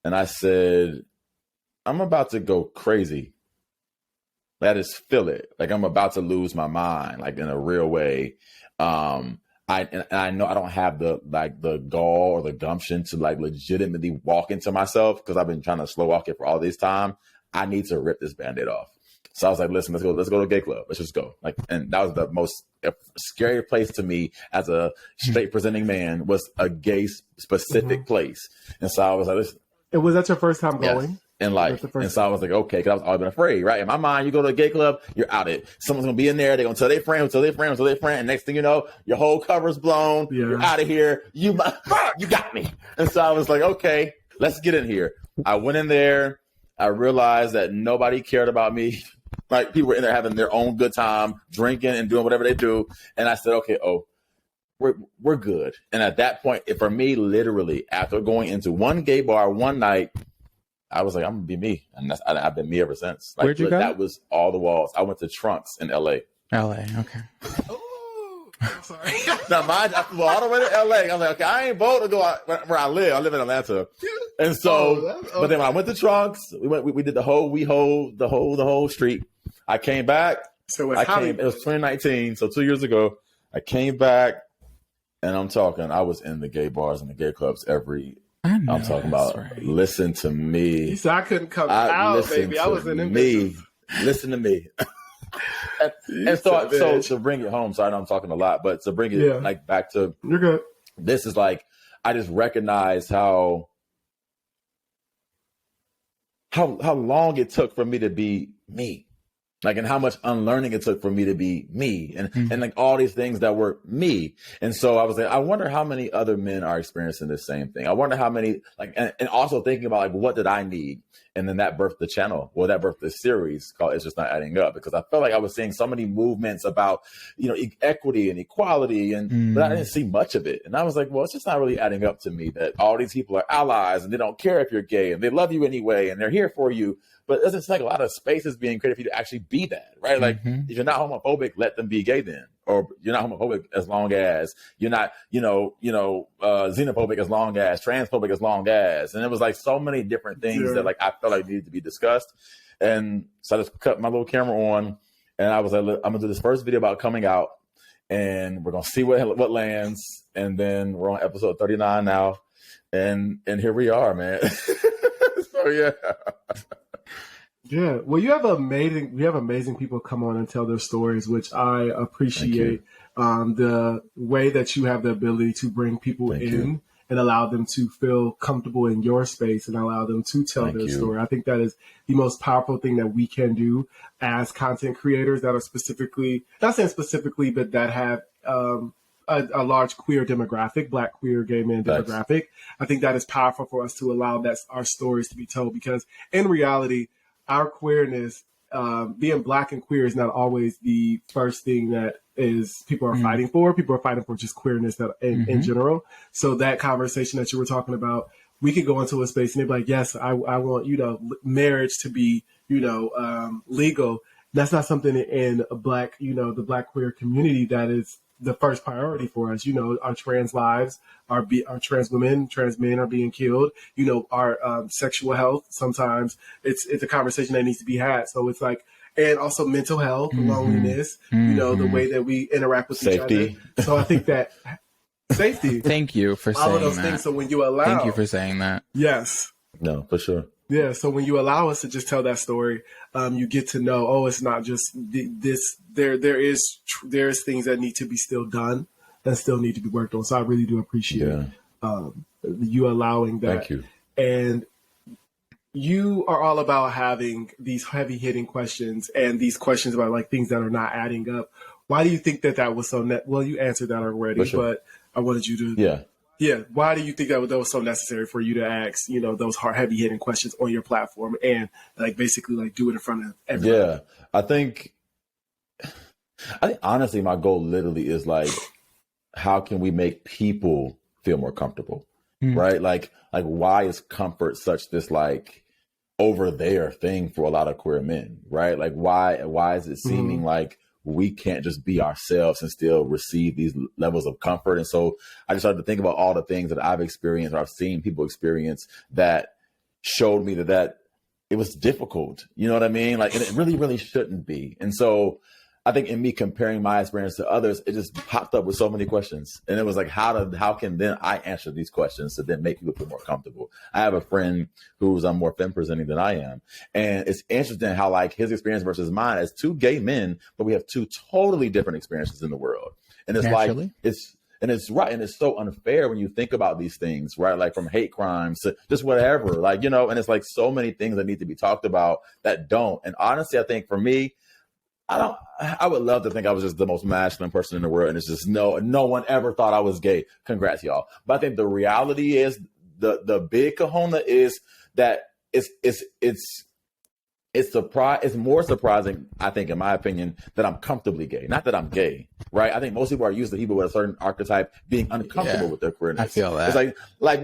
and I said, I'm about to go crazy. I just feel it. Like I'm about to lose my mind, like in a real way. I know I don't have the gall or the gumption to like legitimately walk into myself because I've been trying to slow walk it for all this time. I need to rip this Band-Aid off. So I was like, listen, let's go to a gay club. Let's just go. Like, and that was the most scary place to me as a straight presenting man, was a gay specific place. And so I was like, listen. And was that your first time going? Yes. In life. And so I was like, okay, because I was always been afraid, right? In my mind, you go to a gay club, you're out it. Someone's gonna be in there, they're gonna tell their friend, and next thing you know, your whole cover's blown, you're out of here, you got me. And so I was like, okay, let's get in here. I went in there, I realized that nobody cared about me. Like, people were in there having their own good time, drinking and doing whatever they do. And I said, okay, we're good. And at that point, for me, literally, after going into one gay bar one night, I was like, I'm gonna be me, and I've been me ever since. Like, where'd you go? That was all the walls. I went to Trunks in L.A. L.A. Okay. Oh, I'm sorry. Now, mind, I flew all the way to L.A. I was like, okay, I ain't bold to go out where I live. I live in Atlanta, and so. But then when I went to Trunks, we did the whole street. I came back. So it was 2019, so 2 years ago. I came back, and I'm talking. I was in the gay bars and the gay clubs I'm talking about. Right. Listen to me. He said I couldn't come out, baby. I was in them business. Listen to me. and so to bring it home. So I know I'm talking a lot, but to bring it like back to you're good. This is like, I just recognize how long it took for me to be me. Like, and how much unlearning it took for me to be me, and like all these things that were me. And so I was like, I wonder how many other men are experiencing the same thing. I wonder how many, like, and also thinking about, like, what did I need? And then that birthed the channel. Well, that birthed the series called It's Just Not Adding Up, because I felt like I was seeing so many movements about, equity and equality, but I didn't see much of it. And I was like, well, it's just not really adding up to me that all these people are allies and they don't care if you're gay and they love you anyway and they're here for you. But it doesn't seem like a lot of space is being created for you to actually be that, right? Like, if you're not homophobic, let them be gay then. Or you're not homophobic as long as you're not, xenophobic as long as, transphobic as long as. And it was like so many different things that, like, I felt like needed to be discussed. And so I just cut my little camera on, and I was like, I'm going to do this first video about coming out, and we're going to see what lands. And then we're on episode 39 now. And here we are, man. So, yeah. Yeah, well, you have amazing people come on and tell their stories, which I appreciate. The way that you have the ability to bring people in and allow them to feel comfortable in your space and allow them to tell their story. I think that is the most powerful thing that we can do as content creators that are specifically, not saying specifically, but that have a large queer demographic, Black queer gay man demographic. I think that is powerful for us to allow our stories to be told, because in reality, our queerness, being Black and queer, is not always the first thing that people are fighting for. People are fighting for just queerness in general. So that conversation that you were talking about, we could go into a space and they'd be like, yes, I want, marriage to be, legal. That's not something in the Black queer community that is the first priority for us. Our trans lives, our trans women, trans men are being killed. Our sexual health, sometimes it's a conversation that needs to be had. So it's like, and also mental health, loneliness, the way that we interact with each other. So I think that safety. Thank you for saying that. All of those things. So when you allow. Thank you for saying that. Yes. No, for sure. Yeah, so when you allow us to just tell that story, you get to know, it's not just this. There's things that need to be still done and still need to be worked on. So I really do appreciate you allowing that. Thank you. And you are all about having these heavy hitting questions and these questions about like things that are not adding up. Why do you think that was so? Well, you answered that already, but I wanted you to. Yeah. Why do you think that was so necessary for you to ask, those hard, heavy hitting questions on your platform and like basically like do it in front of everybody? Yeah, I think honestly, my goal literally is like, how can we make people feel more comfortable, right? Like why is comfort such this like over there thing for a lot of queer men, right? Like why is it seeming like we can't just be ourselves and still receive these levels of comfort? And so I just started to think about all the things that I've experienced or I've seen people experience that showed me that, it was difficult. You know what I mean? Like, and it really, really shouldn't be. And so I think in me comparing my experience to others, it just popped up with so many questions. And it was like, how can then I answer these questions to then make people feel more comfortable? I have a friend who's more femme presenting than I am. And it's interesting how like his experience versus mine as two gay men, but we have two totally different experiences in the world. And it's Naturally. like, it's right. And it's so unfair when you think about these things, right? Like from hate crimes to just whatever, like, and it's like so many things that need to be talked about that don't. And honestly, I think for me, I would love to think I was just the most masculine person in the world. And it's just no one ever thought I was gay. Congrats, y'all. But I think the reality is the big kahuna is that it's more surprising, I think, in my opinion, that I'm comfortably gay. Not that I'm gay, right? I think most people are used to people with a certain archetype being uncomfortable with their queerness. I feel that. It's like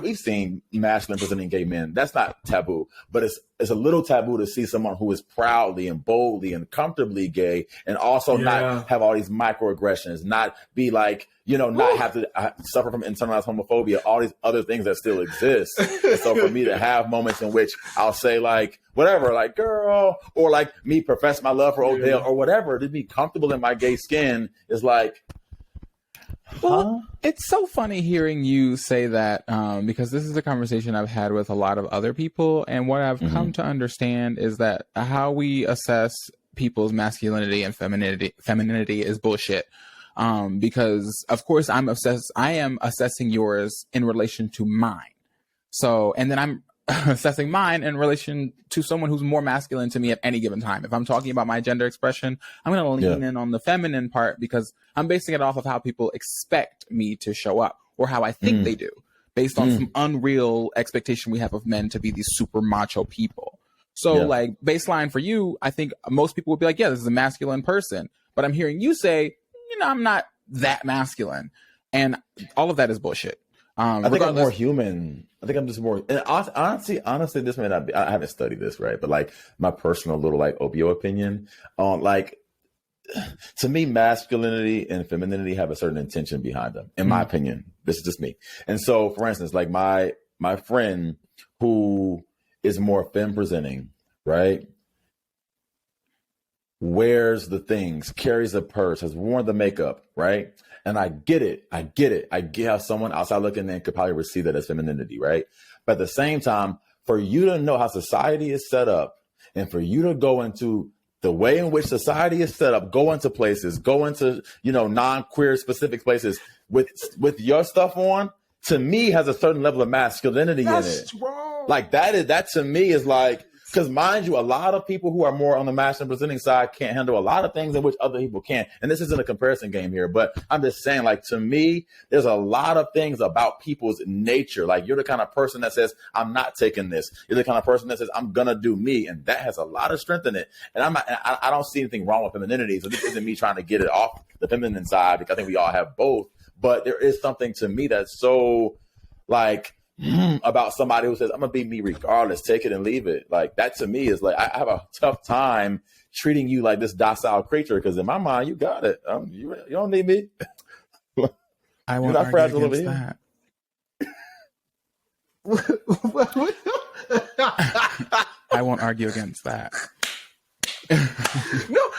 we've seen masculine presenting gay men. That's not taboo, but it's a little taboo to see someone who is proudly and boldly and comfortably gay and also not have all these microaggressions, not be like, not have to suffer from internalized homophobia, all these other things that still exist. And so for me to have moments in which I'll say like, whatever, like girl, or like me profess my love for Odell or whatever, to be comfortable in my gay skin is like, well, it's so funny hearing you say that because this is a conversation I've had with a lot of other people. And what I've come to understand is that how we assess people's masculinity and femininity is bullshit. Because of course I am assessing yours in relation to mine. So, and then I'm assessing mine in relation to someone who's more masculine to me at any given time. If I'm talking about my gender expression, I'm going to lean in on the feminine part because I'm basing it off of how people expect me to show up or how I think they do based on some unreal expectation we have of men to be these super macho people. So like baseline for you, I think most people would be like, yeah, this is a masculine person. But I'm hearing you say, I'm not that masculine. And all of that is bullshit. I think I'm more human. I think I'm just more, and honestly, this may not be, I haven't studied this, right? But like my personal little like obio opinion on like, to me, masculinity and femininity have a certain intention behind them, in my opinion. This is just me. And so for instance, like my friend who is more femme presenting, right? Wears the things, carries a purse, has worn the makeup, right? And I get it. I get how someone outside looking in could probably receive that as femininity, right? But at the same time, for you to know how society is set up and for you to go into the way in which society is set up, go into places, go into, non-queer specific places with your stuff on, to me has a certain level of masculinity in it. Strong. Like that to me is like, because mind you, a lot of people who are more on the masculine presenting side can't handle a lot of things in which other people can. And this isn't a comparison game here, but I'm just saying, like, to me, there's a lot of things about people's nature. Like, you're the kind of person that says, I'm not taking this. You're the kind of person that says, I'm going to do me. And that has a lot of strength in it. And I don't see anything wrong with femininity. So this isn't me trying to get it off the feminine side, because I think we all have both. But there is something to me that's so, like, about somebody who says, I'm gonna be me regardless, take it and leave it. Like that to me is like, I have a tough time treating you like this docile creature, because in my mind, you got it. You don't need me. I won't not argue against over that. I won't argue against that. No,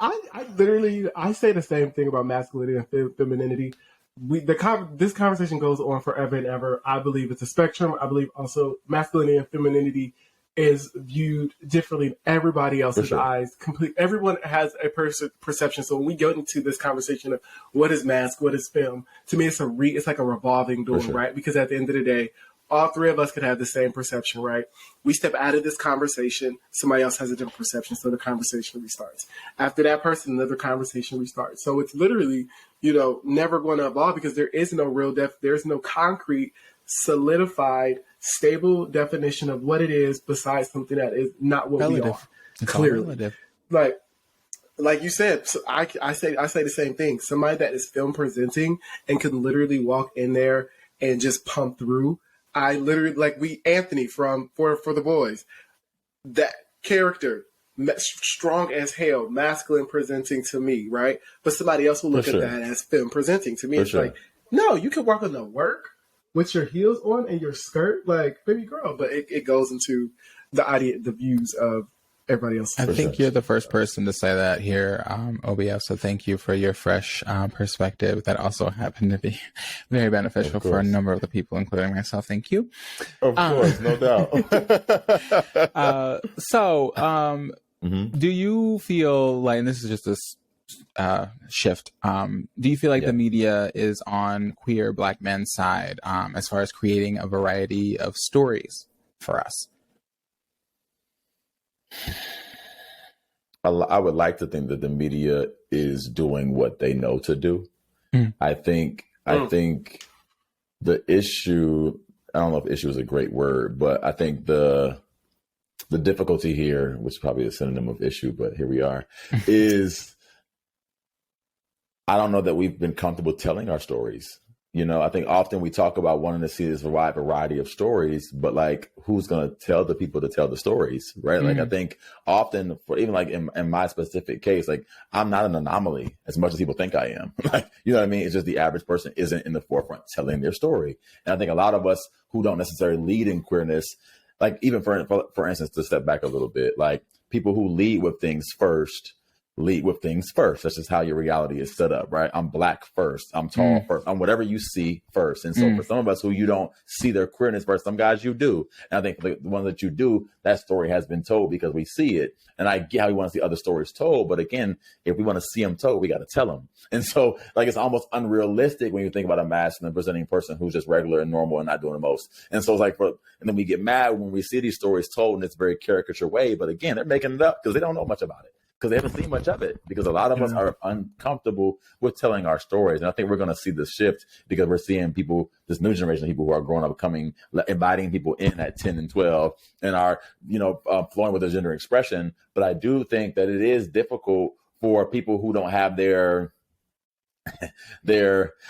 I literally say the same thing about masculinity and femininity. This conversation goes on forever and ever. I believe it's a spectrum. I believe also masculinity and femininity is viewed differently in everybody else's eyes. Everyone has a perception. So when we go into this conversation of what is mask, what is femme, to me it's like a revolving door, right? Because at the end of the day, all three of us could have the same perception, right? We step out of this conversation, somebody else has a different perception, so the conversation restarts. After that person, another conversation restarts. So it's literally, never going to evolve, because there is no there's no concrete, solidified, stable definition of what it is besides something that is not what we are. It's clearly. Like you said, so I say the same thing. Somebody that is film presenting and can literally walk in there and just pump through. I literally, Anthony for the boys, that character, strong as hell, masculine presenting to me, right? But somebody else will look at that as film presenting to me. It's like, no, you can walk on the work with your heels on and your skirt, like, baby girl. But it goes into the views of everybody else. I think you're the first person to say that here, OBF. So thank you for your fresh perspective. That also happened to be very beneficial for a number of the people, including myself. Thank you. Of course, no doubt. Do you feel like, and this is just this shift, do you feel like the media is on queer Black men's side as far as creating a variety of stories for us? I would like to think that the media is doing what they know to do. I think the issue, I don't know if issue is a great word, but I think the difficulty here, which is probably a synonym of issue, but here we are, is I don't know that we've been comfortable telling our stories. You know, I think often we talk about wanting to see this wide variety of stories, but like, who's going to tell the people to tell the stories, right? Like, I think often, for even like in my specific case, like, I'm not an anomaly as much as people think I am. Like, you know what I mean? It's just the average person isn't in the forefront telling their story. And I think a lot of us who don't necessarily lead in queerness, like even for instance, to step back a little bit, like people who lead with things first. That's just how your reality is set up, right? I'm Black first. I'm tall first. I'm whatever you see first. And so for some of us who you don't see their queerness first, some guys you do. And I think the ones that you do, that story has been told because we see it. And I get how we want to see other stories told. But again, if we want to see them told, we got to tell them. And so like, it's almost unrealistic when you think about a masculine presenting person who's just regular and normal and not doing the most. And so it's like, and then we get mad when we see these stories told in this very caricature way. But again, they're making it up because they don't know much about it. Because they haven't seen much of it, because a lot of us are uncomfortable with telling our stories. And I think we're going to see this shift because we're seeing people, this new generation of people who are growing up inviting people in at 10 and 12 and are, flowing with their gender expression. But I do think that it is difficult for people who don't have I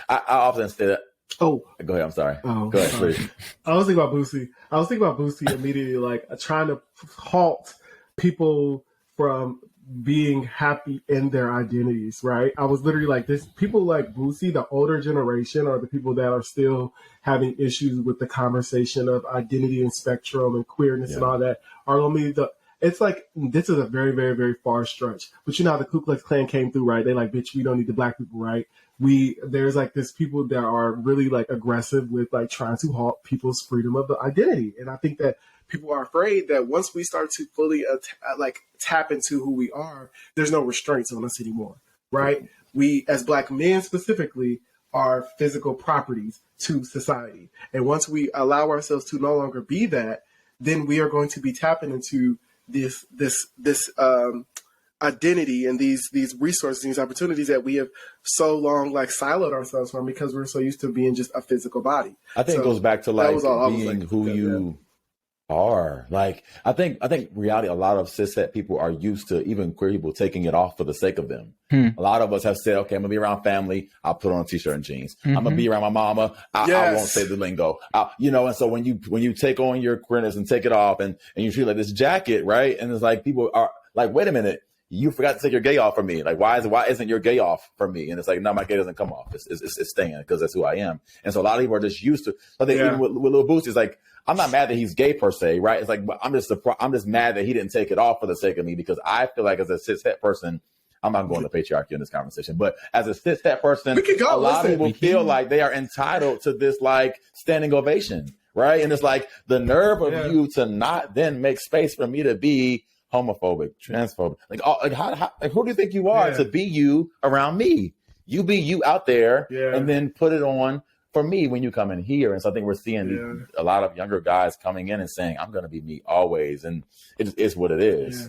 often say that. Oh, go ahead. I'm sorry. Go ahead, please. I was thinking about Boosie immediately, like trying to halt people from being happy in their identities, right? I was literally like, this people like Boosie, the older generation, are the people that are still having issues with the conversation of identity and spectrum and queerness and all that, are going to be it's like, this is a very, very, very far stretch. But you know how the Ku Klux Klan came through, right? They like, bitch, we don't need the Black people, right? There's like this people that are really like aggressive with like trying to halt people's freedom of the identity. And I think that people are afraid that once we start to fully tap into who we are, there's no restraints on us anymore, right? We, as Black men specifically, are physical properties to society. And once we allow ourselves to no longer be that, then we are going to be tapping into this identity and these resources, these opportunities that we have so long like siloed ourselves from because we're so used to being just a physical body. I think it goes back to like being who you are. Like, I think reality, a lot of cishet people are used to even queer people taking it off for the sake of them. A lot of us have said, okay, I'm gonna be around family, I'll put on a t-shirt and jeans. I'm gonna be around my mama, I won't say the lingo. And so when you take on your queerness and take it off and you feel like this jacket, right? And it's like people are like, wait a minute, you forgot to take your gay off for me. Like, why isn't your gay off for me? And it's like, no, my gay doesn't come off. It's staying because that's who I am. And so a lot of people are just used to. I think even with Lil Boosie, it's like, I'm not mad that he's gay per se, right? It's like, but I'm just mad that he didn't take it off for the sake of me because I feel like as a cishet person, I'm not going to patriarchy in this conversation, but as a cishet person, a lot of people feel like they are entitled to this like standing ovation, right? And it's like the nerve of you to not then make space for me to be homophobic, transphobic. Like who do you think you are to be you around me? You be you out there and then put it on for me when you come in here. And so I think we're seeing a lot of younger guys coming in and saying, I'm going to be me always. And it is what it is.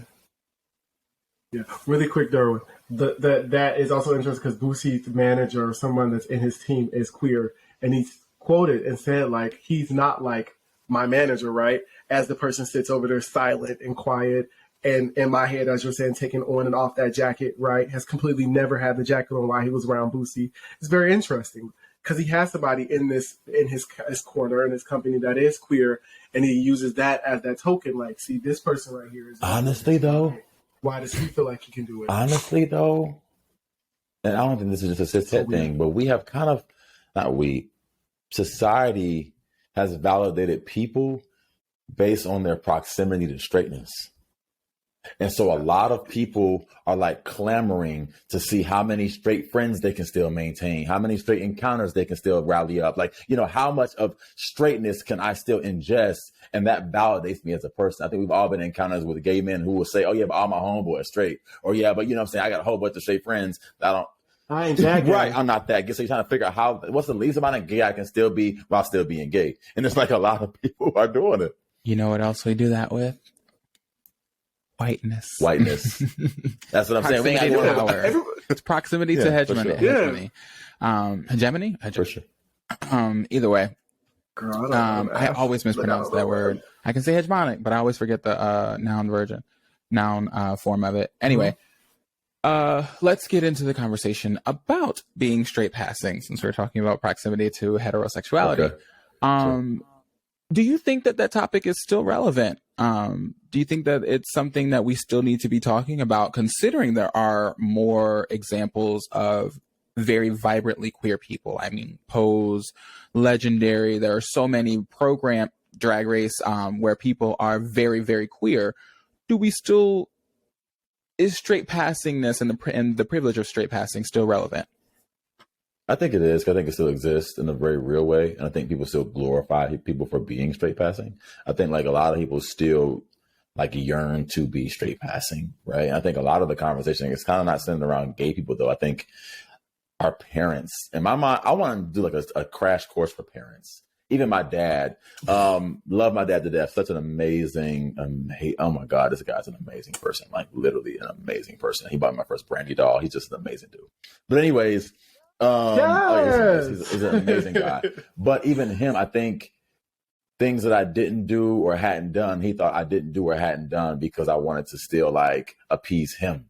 Yeah. Really quick, Derwin. That is also interesting because Boosie's manager or someone that's in his team is queer. And he's quoted and said, like, he's not like my manager, right? As the person sits over there silent and quiet. And in my head, as you're saying, taking on and off that jacket, right? Has completely never had the jacket on while he was around Boosie. It's very interesting because he has somebody in his corner in his company that is queer, and he uses that as that token. Like, see, this person right here is honestly though. Why does he feel like he can do it? Honestly though, and I don't think this is just a cishet thing, but we have kind of society has validated people based on their proximity to straightness. And so a lot of people are like clamoring to see how many straight friends they can still maintain, how many straight encounters they can still rally up. Like, how much of straightness can I still ingest? And that validates me as a person. I think we've all been in encounters with gay men who will say, oh yeah, but all my homeboys are straight. Or yeah, but what I'm saying? I got a whole bunch of straight friends that I ain't that gay. Right, I'm not that gay. So you're trying to figure out what's the least amount of gay I can still be while still being gay. And it's like a lot of people are doing it. You know what else we do that with? Whiteness. That's what I'm saying. We ain't Proximity to got power. It's proximity to hegemony. Sure. Hegemony? For sure. Either way. Girl, I always mispronounce that word. I can say hegemonic, but I always forget the noun form of it. Anyway, let's get into the conversation about being straight passing, since we're talking about proximity to heterosexuality. Okay. Do you think that topic is still relevant? Do you think that it's something that we still need to be talking about, considering there are more examples of very vibrantly queer people? I mean, Pose, Legendary. There are so many program Drag Race where people are very, very queer. Is straight passingness and the privilege of straight passing still relevant? I think it is. I think it still exists in a very real way. And I think people still glorify people for being straight passing. I think like a lot of people still like yearn to be straight passing, right? And I think a lot of the conversation is kind of not centered around gay people, though. I think our parents, in my mind, I want to do like a crash course for parents. Even my dad, love my dad to death. Such an amazing, oh my God, this guy's an amazing person. Like literally an amazing person. He bought my first Brandy doll. He's just an amazing dude. But anyways, he's an amazing guy. But even him, I think things that I didn't do or hadn't done, he thought I didn't do or hadn't done because I wanted to still like appease him.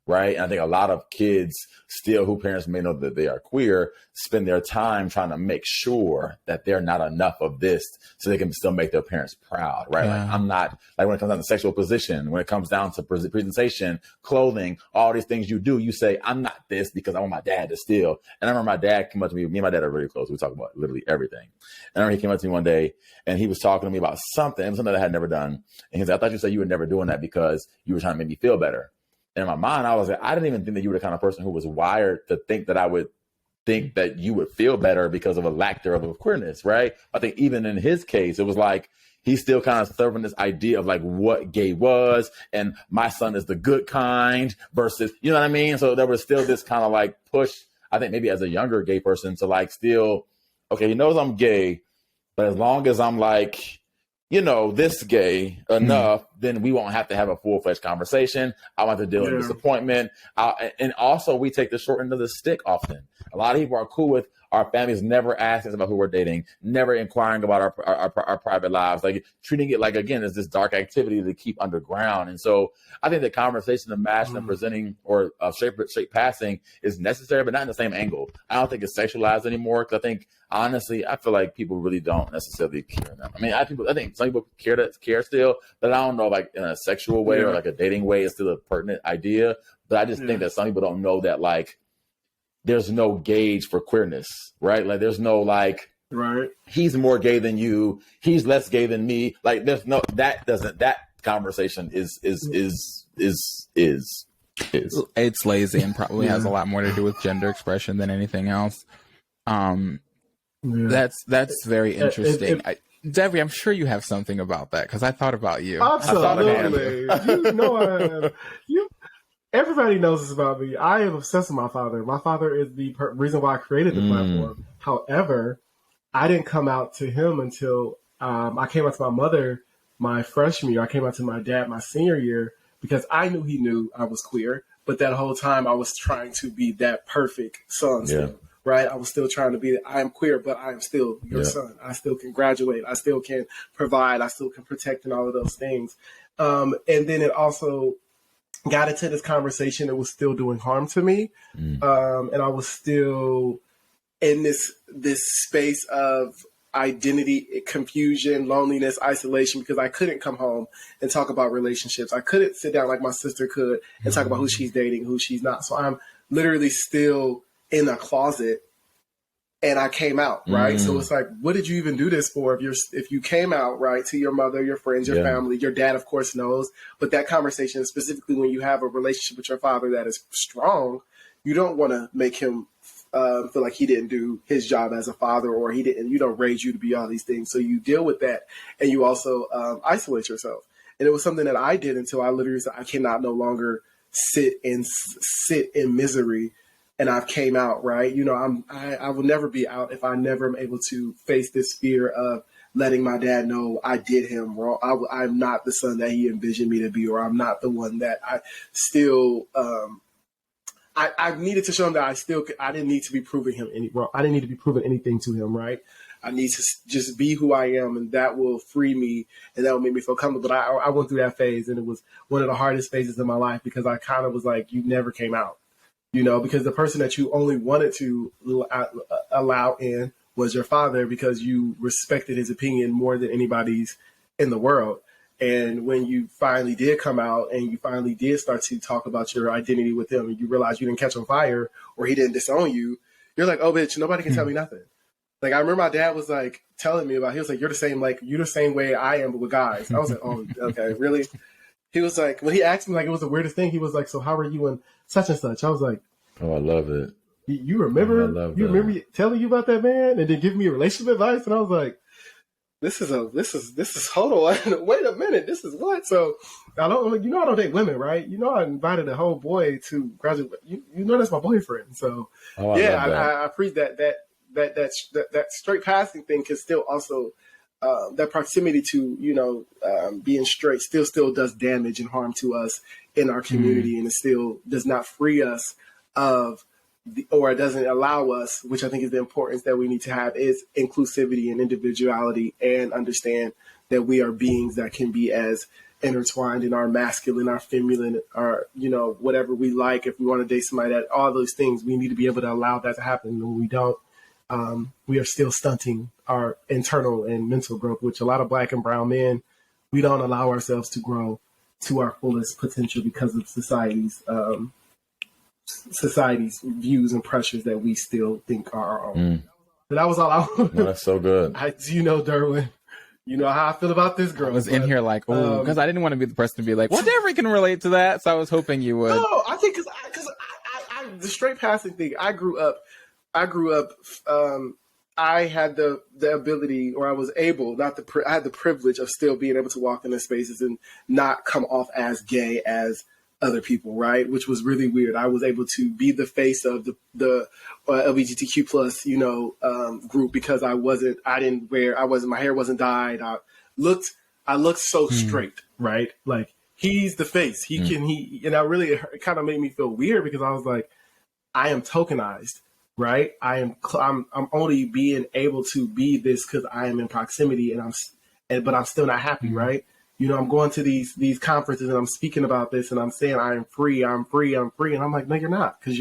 Right. And I think a lot of kids still, who parents may know that they are queer, spend their time trying to make sure that they're not enough of this so they can still make their parents proud. Right. Yeah. Like I'm not, like when it comes down to sexual position, when it comes down to presentation, clothing, all these things you do, you say, I'm not this because I want my dad to still. And I remember my dad came up to me and my dad are really close. We talk about literally everything. And I remember he came up to me one day and he was talking to me about something. It was something that I had never done. And he said, I thought you said you were never doing that because you were trying to make me feel better. And in my mind, I was like, I didn't even think that you were the kind of person who was wired to think that I would think that you would feel better because of a lack thereof of queerness, right? I think even in his case, it was like he's still kind of serving this idea of like what gay was, and my son is the good kind versus, you know what I mean? So there was still this kind of like push, I think maybe as a younger gay person, to like still, okay, he knows I'm gay, but as long as I'm like, this gay enough, then we won't have to have a full-fledged conversation. I want to deal with disappointment. And also, we take the short end of the stick often. A lot of people are cool with our families never asking us about who we're dating, never inquiring about our private lives, like treating it like, again, as this dark activity to keep underground. And so I think the conversation of mashing and presenting or straight passing is necessary, but not in the same angle. I don't think it's sexualized anymore because I think, honestly, I feel like people really don't necessarily care now. I mean, I think some people care still, but I don't know, like in a sexual way or like a dating way, it's still a pertinent idea. But I just think that some people don't know that like there's no gauge for queerness, right? Like there's no like, right, he's more gay than you, he's less gay than me. Like there's no, that conversation is it's lazy and probably has a lot more to do with gender expression than anything else. That's very interesting. Debbie, I'm sure you have something about that because I thought about you. Absolutely. I have. Everybody knows this about me. I am obsessed with my father. My father is the reason why I created the platform. However, I didn't come out to him until I came out to my mother my freshman year. I came out to my dad my senior year because I knew he knew I was queer. But that whole time I was trying to be that perfect son still. Right? I was still trying to be, I am queer, but I am still your son. I still can graduate. I still can provide. I still can protect and all of those things. And then it also got into this conversation that was still doing harm to me. And I was still in this space of identity confusion, loneliness, isolation, because I couldn't come home and talk about relationships. I couldn't sit down like my sister could and talk about who she's dating, who she's not. So I'm literally still in a closet and I came out, right? So it's like, what did you even do this for? If you came out, right, to your mother, your friends, your family, your dad, of course, knows. But that conversation, specifically when you have a relationship with your father that is strong, you don't want to make him feel like he didn't do his job as a father, or he didn't, raise you to be all these things. So you deal with that, and you also isolate yourself. And it was something that I did until I literally said, I cannot no longer sit in misery. And I've came out, right? I will never be out if I never am able to face this fear of letting my dad know I did him wrong. I'm not the son that he envisioned me to be, or I'm not the one that I still. I needed to show him that I didn't need to be proving him any wrong. I didn't need to be proving anything to him, right? I need to just be who I am, and that will free me, and that will make me feel comfortable. But I went through that phase, and it was one of the hardest phases in my life, because I kind of was like, you never came out. Because the person that you only wanted to allow in was your father, because you respected his opinion more than anybody's in the world. And when you finally did come out and you finally did start to talk about your identity with him, and you realize you didn't catch on fire or he didn't disown you, you're like, oh, bitch, nobody can tell me nothing. Like, I remember my dad was like telling me he was like, you're the same way I am, but with guys. I was like, oh, okay, really? He was like, when he asked me, like, it was the weirdest thing. He was like, so how are you and such and such? I was like, oh, I love it. You remember? You remember telling you about that man, and then giving me relationship advice? And I was like, this is hold on, wait a minute, this is what? So I don't date women, right? I invited a whole boy to graduate. That's my boyfriend. So I appreciate that straight passing thing can still also. That proximity to, being straight still does damage and harm to us in our community. And it still does not free us or it doesn't allow us, which I think is the importance that we need to have, is inclusivity and individuality, and understand that we are beings that can be as intertwined in our masculine, our feminine, our, whatever we like. If we want to date somebody, that all those things, we need to be able to allow that to happen. And when we don't, we are still stunting our internal and mental growth, which a lot of Black and brown men, we don't allow ourselves to grow to our fullest potential because of society's views and pressures that we still think are our own. So that was all I wanted. No, that's so good. Derwin, you know how I feel about this girl. I was in here like, oh, because I didn't want to be the person to be like, well, Derwin can relate to that. So I was hoping you would. No, I think because the straight passing thing, I grew up, I had the ability, or I was able, I had the privilege of still being able to walk in the spaces and not come off as gay as other people, right? Which was really weird. I was able to be the face of the LGBTQ plus, group, because my hair wasn't dyed. I looked so straight, right? Like, he's the face. And it kind of made me feel weird, because I was like, I am tokenized. Right, I'm only being able to be this because I am in proximity, but I'm still not happy. Right, I'm going to these conferences and I'm speaking about this and I'm saying I'm free, and I'm like, no, you're not, because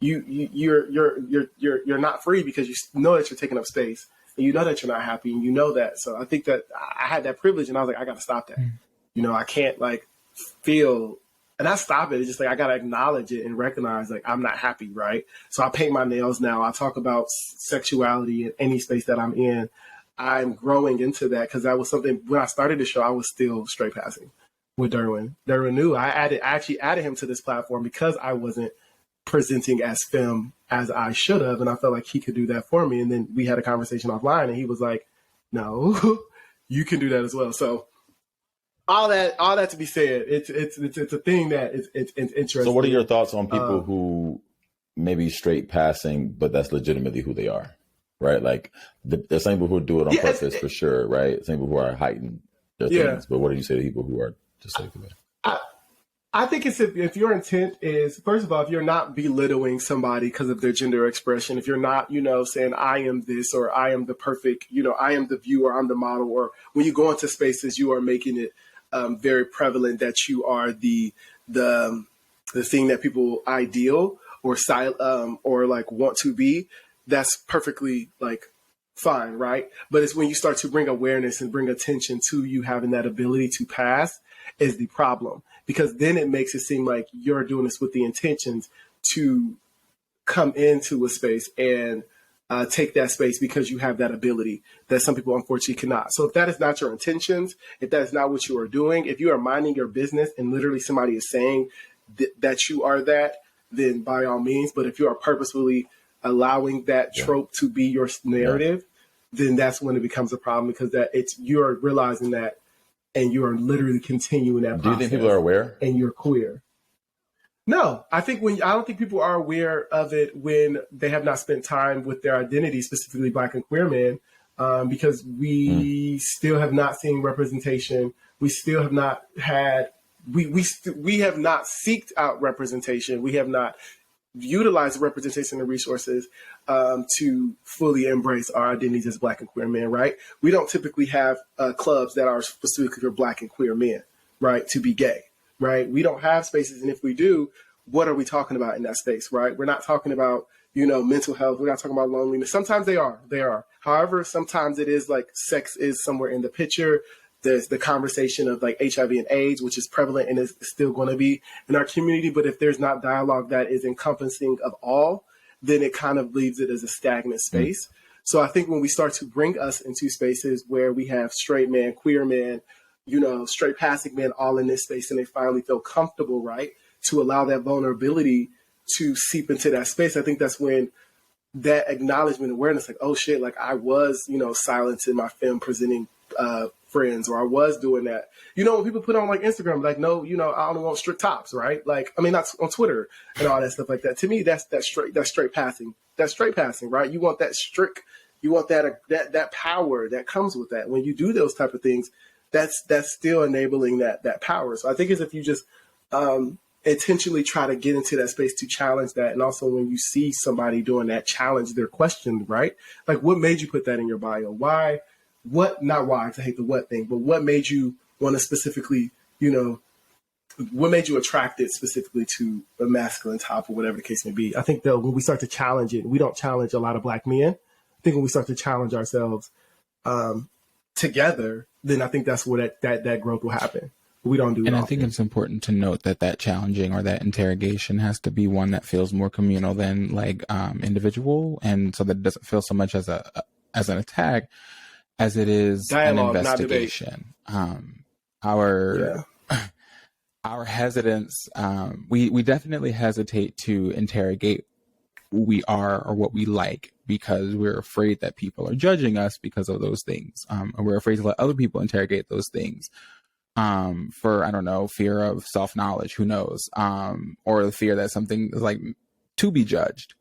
you're not free, because you know that you're taking up space, and you know that you're not happy, and you know that. So I think that I had that privilege, and I was like, I got to stop that. I can't feel. And I stop it. It's just I got to acknowledge it and recognize I'm not happy, right? So I paint my nails now. I talk about sexuality in any space that I'm in. I'm growing into that, because that was something, when I started the show, I was still straight passing with Derwin. Derwin knew. I actually added him to this platform because I wasn't presenting as femme as I should have, and I felt like he could do that for me. And then we had a conversation offline, and he was like, no, you can do that as well. So all that to be said, it's a thing that it's interesting. So what are your thoughts on people who maybe straight passing, but that's legitimately who they are, right? Like the same people who do it on purpose, for sure, right? Same people who are heightened their things. But what do you say to people who are just like that? I think it's if your intent is, first of all, if you're not belittling somebody because of their gender expression, if you're not, saying I am this, or I am the perfect, I am the viewer, I'm the model, or when you go into spaces, you are making it very prevalent that you are the thing that people ideal or want to be. That's perfectly fine, right? But it's when you start to bring awareness and bring attention to you having that ability to pass is the problem, because then it makes it seem like you're doing this with the intentions to come into a space and take that space because you have that ability that some people unfortunately cannot. So if that is not your intentions, if that is not what you are doing, if you are minding your business and literally somebody is saying that you are that, then by all means. But if you are purposefully allowing that trope to be your narrative, then that's when it becomes a problem, because you're realizing that and you are literally continuing that process. Do you think people are aware? And you're queer. No, I don't think people are aware of it when they have not spent time with their identity, specifically Black and queer men, because we still have not seen representation. We still have not had, we have not seeked out representation. We have not utilized representation and resources to fully embrace our identities as Black and queer men, right? We don't typically have clubs that are specifically for Black and queer men, right, to be gay. Right. We don't have spaces. And if we do, what are we talking about in that space? Right. We're not talking about, mental health. We're not talking about loneliness. Sometimes they are. However, sometimes it is like sex is somewhere in the picture. There's the conversation of like HIV and AIDS, which is prevalent and is still going to be in our community. But if there's not dialogue that is encompassing of all, then it kind of leaves it as a stagnant space. So I think when we start to bring us into spaces where we have straight men, queer men, straight passing men all in this space, and they finally feel comfortable, right, to allow that vulnerability to seep into that space. I think that's when that acknowledgement, awareness, like, oh shit, like I was, silencing my femme presenting friends, or I was doing that. When people put on like Instagram, like, no, I only want strict tops, right? Like, I mean, not on Twitter and all that stuff like that. To me, that's straight passing. That's straight passing, right? You want that strict, you want that power that comes with that. When you do those type of things, that's still enabling that power. So I think if you just intentionally try to get into that space to challenge that, and also when you see somebody doing that, challenge their question, right? Like, what made you put that in your bio? Why? Not why, because I hate the what thing, but what made you want to specifically, what made you attracted specifically to a masculine top, or whatever the case may be? I think that when we start to challenge it, we don't challenge a lot of Black men. I think when we start to challenge ourselves together, then I think that's where that growth will happen. We don't do it. And I think it's important to note that challenging or that interrogation has to be one that feels more communal than like individual, and so that it doesn't feel so much as an attack as it is dialogue, an investigation. Our hesitance, we definitely hesitate to interrogate who we are or what we like, because we're afraid that people are judging us because of those things. And we're afraid to let other people interrogate those things for, I don't know, fear of self-knowledge, who knows, or the fear that something is like to be judged.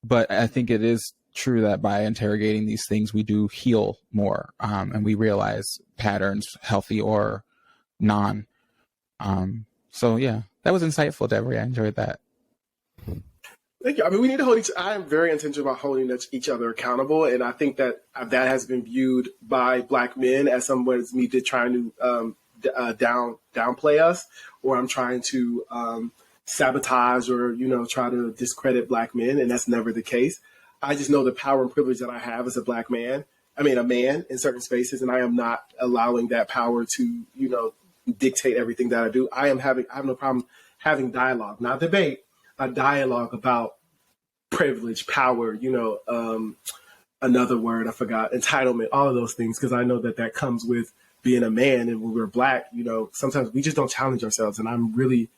But I think it is true that by interrogating these things, we do heal more, and we realize patterns, healthy or non. So yeah, that was insightful, Deborah. I enjoyed that. Thank you. I mean, we need to I am very intentional about holding each other accountable. And I think that has been viewed by Black men as someone as me trying to downplay us, or I'm trying to sabotage or, try to discredit Black men. And that's never the case. I just know the power and privilege that I have as a Black man. I mean, a man in certain spaces, and I am not allowing that power to, dictate everything that I do. I have no problem having dialogue, not debate, a dialogue about privilege, power, another word I forgot, entitlement, all of those things, because I know that comes with being a man. And when we're Black, sometimes we just don't challenge ourselves. And I'm really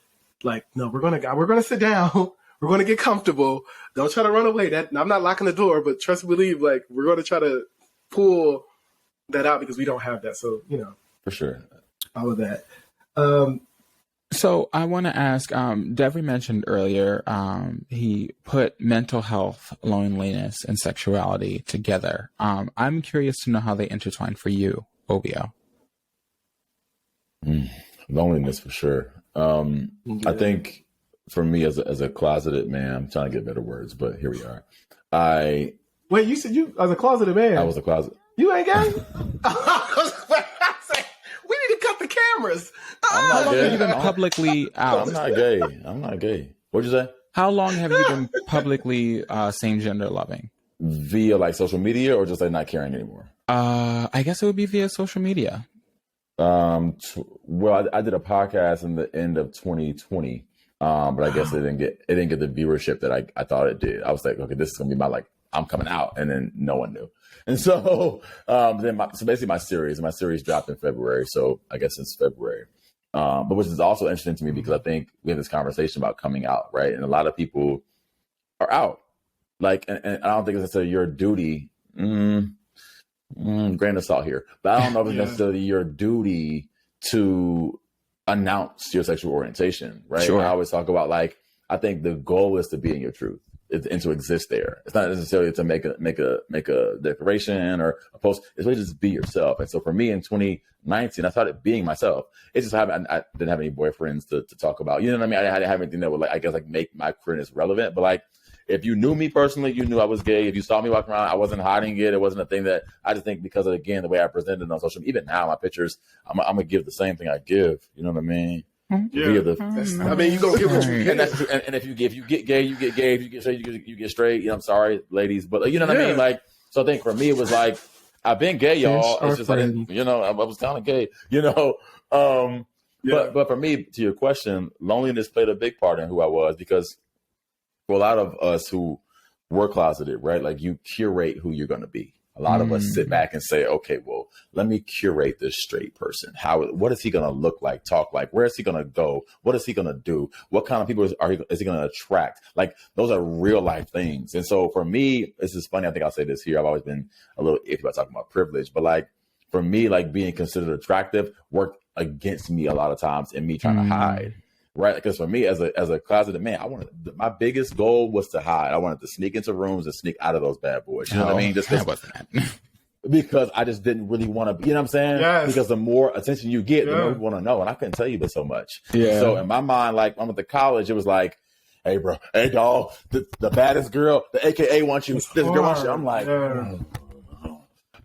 like, no, we're gonna sit down. We're going to get comfortable. Don't try to run away. I'm not locking the door, but trust and believe, like, we're going to try to pull that out because we don't have that. So, for sure, all of that. So I want to ask, Devry mentioned earlier, he put mental health, loneliness, and sexuality together. I'm curious to know how they intertwine for you, Obio. Loneliness, for sure. I think for me as a closeted man, I'm trying to get better words, but here we are. Wait, you said you as a closeted man? I was a closet. You ain't gay? We need to cut the cameras. How long have you been publicly out? I'm not gay. What'd you say? How long have you been publicly same gender loving? Via like social media, or just like not caring anymore? I guess it would be via social media. Well, I did a podcast in the end of 2020, but I guess it didn't get the viewership that I thought it did. I was like, okay, this is gonna be my like I'm coming out, and then no one knew. And so so basically my series dropped in February. So I guess it's February. But which is also interesting to me because I think we have this conversation about coming out, right? And a lot of people are out. Like, and I don't think it's necessarily your duty. Grain of salt here. But I don't know if it's necessarily your duty to announce your sexual orientation, right? Sure. I always talk about, like, I think the goal is to be in your truth and to exist there. It's not necessarily to make a declaration or a post. It's really just be yourself. And so for me in 2019, I started being myself. It's just I didn't have any boyfriends to talk about. You know what I mean? I didn't have anything that would, like, I guess, like, make my queerness relevant. But, like, if you knew me personally, you knew I was gay. If you saw me walking around, I wasn't hiding it. It wasn't a thing that I just think because of, again, the way I presented on social media. Even now, my pictures, I'm gonna give the same thing I give. You know what I mean? Yeah. I mean, you gonna get what you get. And if you get gay, you get gay. If you get straight, you get straight. You know, I'm sorry, ladies, but you know what I mean. Like, so I think for me, it was like I've been gay, y'all. It's just like, you know, I was kind of gay. You know, but for me, to your question, loneliness played a big part in who I was because for a lot of us who were closeted, right? Like, you curate who you're going to be. A lot of us sit back and say, okay, well, let me curate this straight person. What is he going to look like, talk like? Where is he going to go? What is he going to do? What kind of people is he going to attract? Like, those are real life things. And so for me, this is funny. I think I'll say this here. I've always been a little iffy about talking about privilege, but, like, for me, like, being considered attractive worked against me a lot of times in me trying to hide. Right, because for me, as a closeted man, my biggest goal was to hide. I wanted to sneak into rooms and sneak out of those bad boys. You know what I mean? Because I just didn't really want to. You know what I'm saying? Yes. Because the more attention you get, the more you want to know. And I couldn't tell you but so much. Yeah. So in my mind, like, I'm at the college, it was like, hey, bro, hey, dog, the baddest girl, the AKA wants you. This girl wants you. I'm like.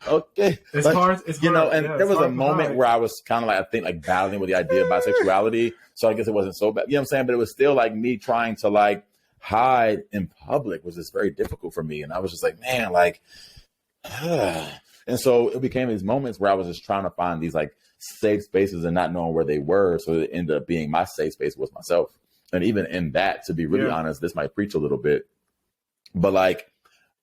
Okay, it's hard. It's you hard. know, and there was a moment where I was kind of like, I think, like, battling with the idea of bisexuality. So I guess it wasn't so bad. You know what I'm saying? But it was still like me trying to, like, hide in public was just very difficult for me. And I was just like, man, like, and so it became these moments where I was just trying to find these, like, safe spaces and not knowing where they were. So it ended up being my safe space was myself. And even in that, to be really honest, this might preach a little bit, but, like,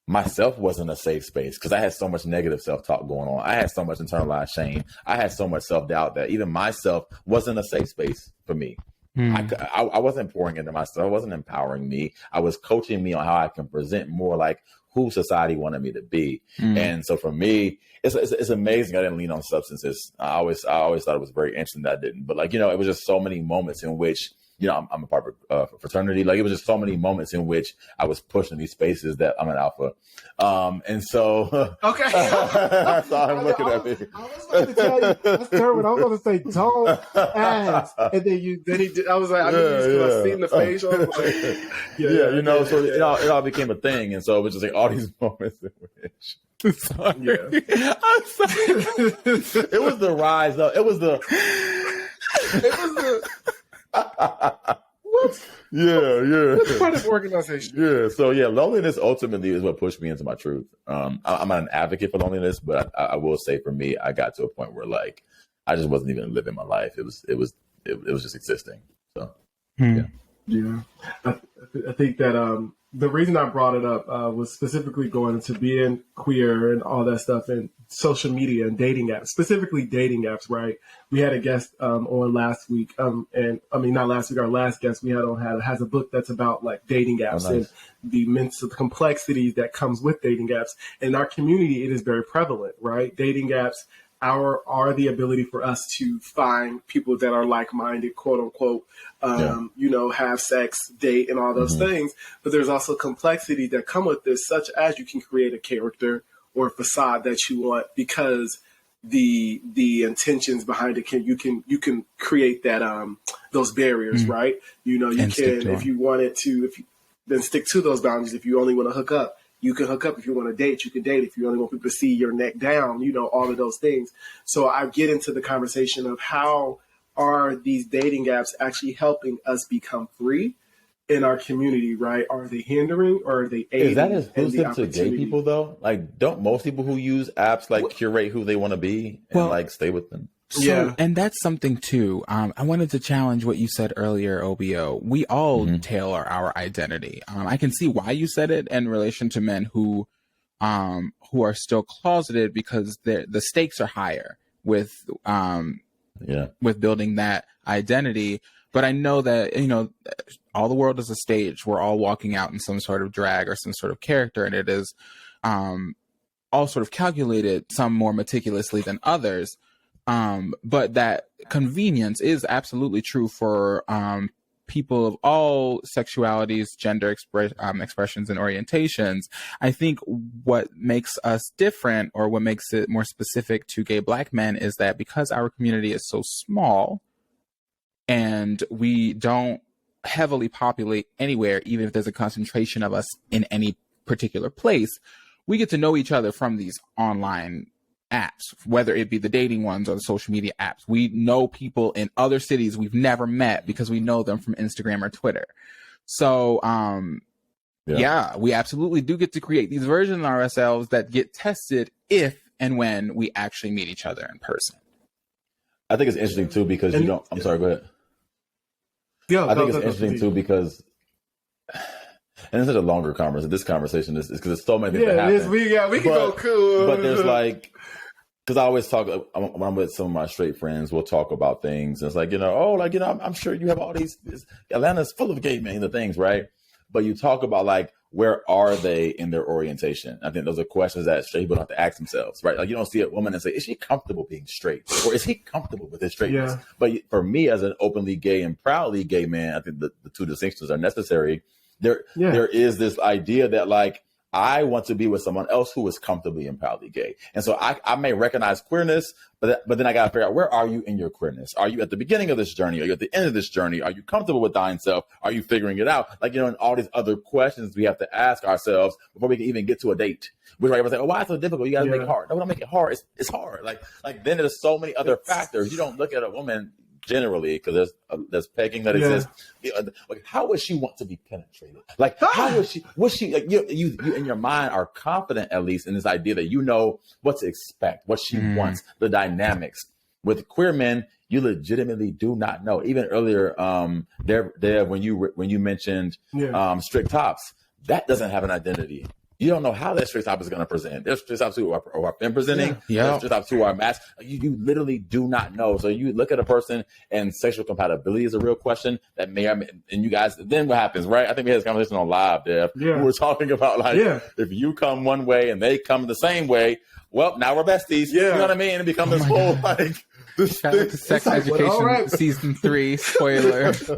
myself wasn't a safe space because I had so much negative self-talk going on. I had so much internalized shame. I had so much self-doubt that even myself wasn't a safe space for me. I wasn't pouring into myself. I wasn't empowering me. I was coaching me on how I can present more like who society wanted me to be. And so for me, it's amazing. I didn't lean on substances. I always thought it was very interesting that I didn't. But, like, you know, it was just so many moments in which, you know, I'm a part of a fraternity. Like, it was just so many moments in which I was pushed in these spaces that I'm an alpha. And so. Okay. I saw him looking at me. I was going to tell you, that's terrible. I was going to say, don't ask. And then he did. I was like, I knew he was seen the facial. Like, you know, so it all became a thing. And so it was just like all these moments in which. Sorry. I'm sorry. It was the rise, though. It was the. What? What part of organization? Yeah. So loneliness ultimately is what pushed me into my truth. I'm not an advocate for loneliness, but I will say for me, I got to a point where, like, I just wasn't even living my life. It was just existing. So yeah. I think that the reason I brought it up was specifically going into being queer and all that stuff and social media and dating apps, specifically dating apps, right? We had a guest on last week, and I mean, not last week, our last guest we had on has a book that's about, like, dating apps and the mental complexities that comes with dating apps. In our community, it is very prevalent, right? Dating apps are the ability for us to find people that are like-minded, quote unquote, you know, have sex, date, and all those things. But there's also complexity that come with this, such as you can create a character or a facade that you want because the intentions behind it you can create that those barriers, right? You know, you can, if you wanted to, then stick to those boundaries. If you only want to hook up, you can hook up. If you want to date, you can date. If you only want people to see your neck down, you know, all of those things. So I get into the conversation of how are these dating apps actually helping us become free in our community, right? Are they hindering or are they aiding? Is that exclusive to gay people, though? Like, don't most people who use apps, like, curate who they want to be and, like, stay with them? So, and that's something too. I wanted to challenge what you said earlier, Obio. We all tailor our identity. I can see why you said it in relation to men who who are still closeted because the stakes are higher with building that identity. But I know that, you know, all the world is a stage. We're all walking out in some sort of drag or some sort of character, and it is all sort of calculated, some more meticulously than others. But that convenience is absolutely true for people of all sexualities, gender expressions, and orientations. I think what makes us different, or what makes it more specific to gay Black men, is that because our community is so small and we don't heavily populate anywhere, even if there's a concentration of us in any particular place, we get to know each other from these online apps, whether it be the dating ones or the social media apps. We know people in other cities we've never met because we know them from Instagram or Twitter. So, we absolutely do get to create these versions of ourselves that get tested if and when we actually meet each other in person. I think it's interesting too because I'm sorry, go ahead. Yeah, I think it's interesting too because, and it's such a longer conversation. This conversation is because there's so many things that happen. We can go cool. But there's like, because I always talk when I'm with some of my straight friends, we'll talk about things. And it's like, I'm sure you have all these. Atlanta's full of gay men, the things, right? But you talk about like, where are they in their orientation? I think those are questions that straight people have to ask themselves, right? Like you don't see a woman and say, is she comfortable being straight? Or is he comfortable with his straightness? Yeah. But for me, as an openly gay and proudly gay man, I think the two distinctions are necessary. There is this idea that like, I want to be with someone else who is comfortably and proudly gay. And so I may recognize queerness, but then I got to figure out, where are you in your queerness? Are you at the beginning of this journey? Are you at the end of this journey? Are you comfortable with thine self? Are you figuring it out? Like, and all these other questions we have to ask ourselves before we can even get to a date. Which like, everyone's like, why is it so difficult? You got to make it hard. No, we don't make it hard. It's hard. Like then there's so many other factors. You don't look at a woman generally, because there's pegging that exists. Like, how would she want to be penetrated? Like, how would she like you in your mind are confident at least in this idea that you know what to expect, what she wants, the dynamics. With queer men, you legitimately do not know. Even earlier, Dev, when you mentioned strict tops, that doesn't have an identity. You don't know how that straight top is going to present. There's straight tops who are been presenting. There's straight tops who are masked. You literally do not know. So you look at a person, and sexual compatibility is a real question that may and you guys. Then what happens, right? I think we had this conversation on live, Dev. Yeah. We were talking about like if you come one way and they come the same way, well, now we're besties. Yeah. You know what I mean? And it becomes this whole like. Shout out to Sex Education season 3 spoiler. Just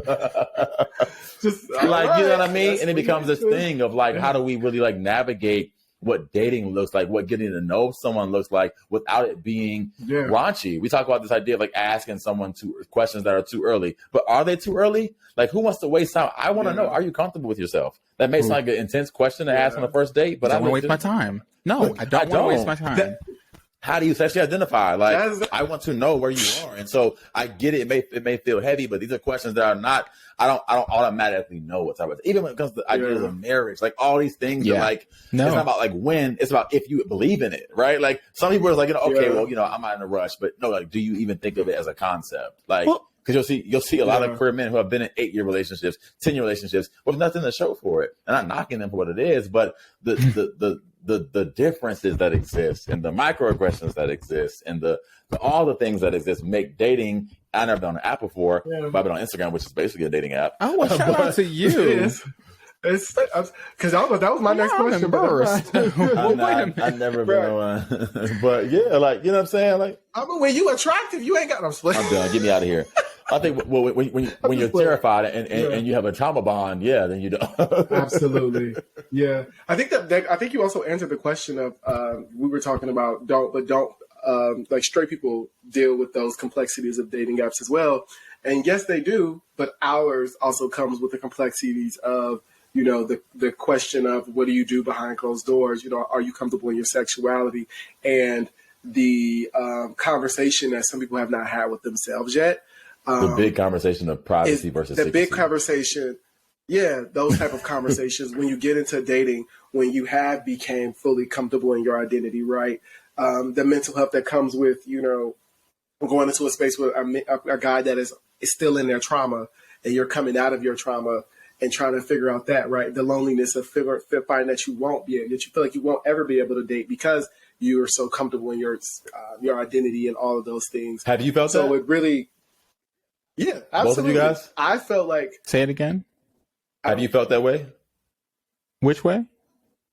you know what I mean? That's and it becomes this thing of like, how do we really like navigate what dating looks like, what getting to know someone looks like without it being raunchy? We talk about this idea of like asking someone questions that are too early, but are they too early? Like, who wants to waste time? I want to know, are you comfortable with yourself? That may sound like an intense question to ask on the first date, but I don't want to waste my time. No, I don't want to waste my time. How do you sexually identify? Like, I want to know where you are. And so I get it. It may feel heavy, but these are questions that are not, I don't automatically know what's up. Even when it comes to the ideas of marriage, like all these things are like, it's not about like when, it's about if you believe in it, right? Like some people are like, okay, well, I'm not in a rush, but no, like, do you even think of it as a concept? Like, because you'll see a lot of queer men who have been in 8-year relationships, 10-year relationships with nothing to show for it. And I'm not knocking them for what it is, but the differences that exist and the microaggressions that exist and all the things that exist make dating. I never been on an app before, but I've been on Instagram, which is basically a dating app. Oh, well, shout out to you. It's because that was my next question. I've never been on one, but like, you know what I'm saying? Like, when you attractive, you ain't got no split. I'm done. Get me out of here. I think when you're terrified and you have a trauma bond, then you don't. Absolutely, yeah. I think you also answered the question of we were talking about don't like straight people deal with those complexities of dating apps as well, and yes, they do. But ours also comes with the complexities of the question of what do you do behind closed doors? Are you comfortable in your sexuality? And the conversation that some people have not had with themselves yet. The big conversation of privacy versus the secrecy. Big conversation. Yeah, those type of conversations when you get into dating, when you have became fully comfortable in your identity, right? The mental health that comes with, going into a space with a guy that is still in their trauma and you're coming out of your trauma and trying to figure out that, right? The loneliness of finding that you feel like you won't ever be able to date because you are so comfortable in your identity and all of those things. Have you felt that? So it really, yeah, absolutely. Both of you guys? I felt like. Say it again. Have you felt that way? Which way?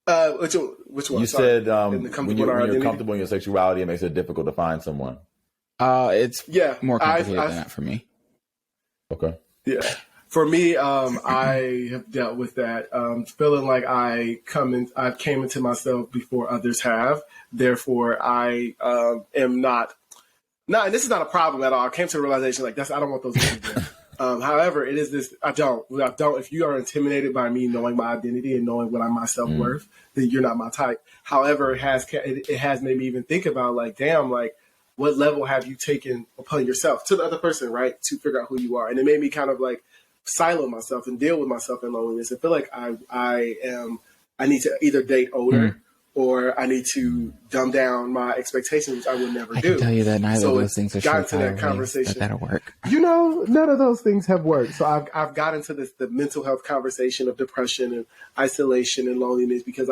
Which one? You Sorry. said when you're comfortable in your sexuality, it makes it difficult to find someone. It's more complicated than that for me. Okay. Yeah. For me, I have dealt with that, feeling like I came into myself before others have. Therefore, I am not, and this is not a problem at all. I came to the realization like I don't want those things. However, it is this. I don't. If you are intimidated by me knowing my identity and knowing what I'm my self worth, then you're not my type. However, it has made me even think about like, damn, like what level have you taken upon yourself to the other person, right, to figure out who you are, and it made me kind of like silo myself and deal with myself in loneliness. I feel like I need to either date older or I need to dumb down my expectations, which I would never do. I can tell you that neither of those things are gotten to that conversation. That'll work. None of those things have worked. So I've gotten to the mental health conversation of depression and isolation and loneliness because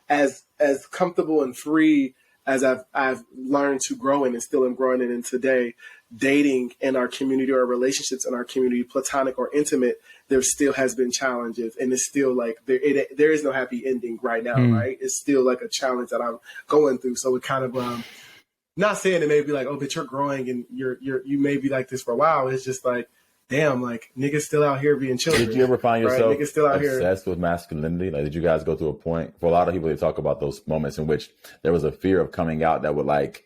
as comfortable and free as I've learned to grow in and still am growing in today, dating in our community or relationships in our community, platonic or intimate, there still has been challenges, and it's still like there is no happy ending right now, right? It's still like a challenge that I'm going through. So it kind of not saying it may be like, oh, but you're growing and you may be like this for a while. It's just like, damn, like niggas still out here being children. Did you ever find yourself Niggas still out obsessed with masculinity? Like, did you guys go to a point? For a lot of people, they talk about those moments in which there was a fear of coming out that would like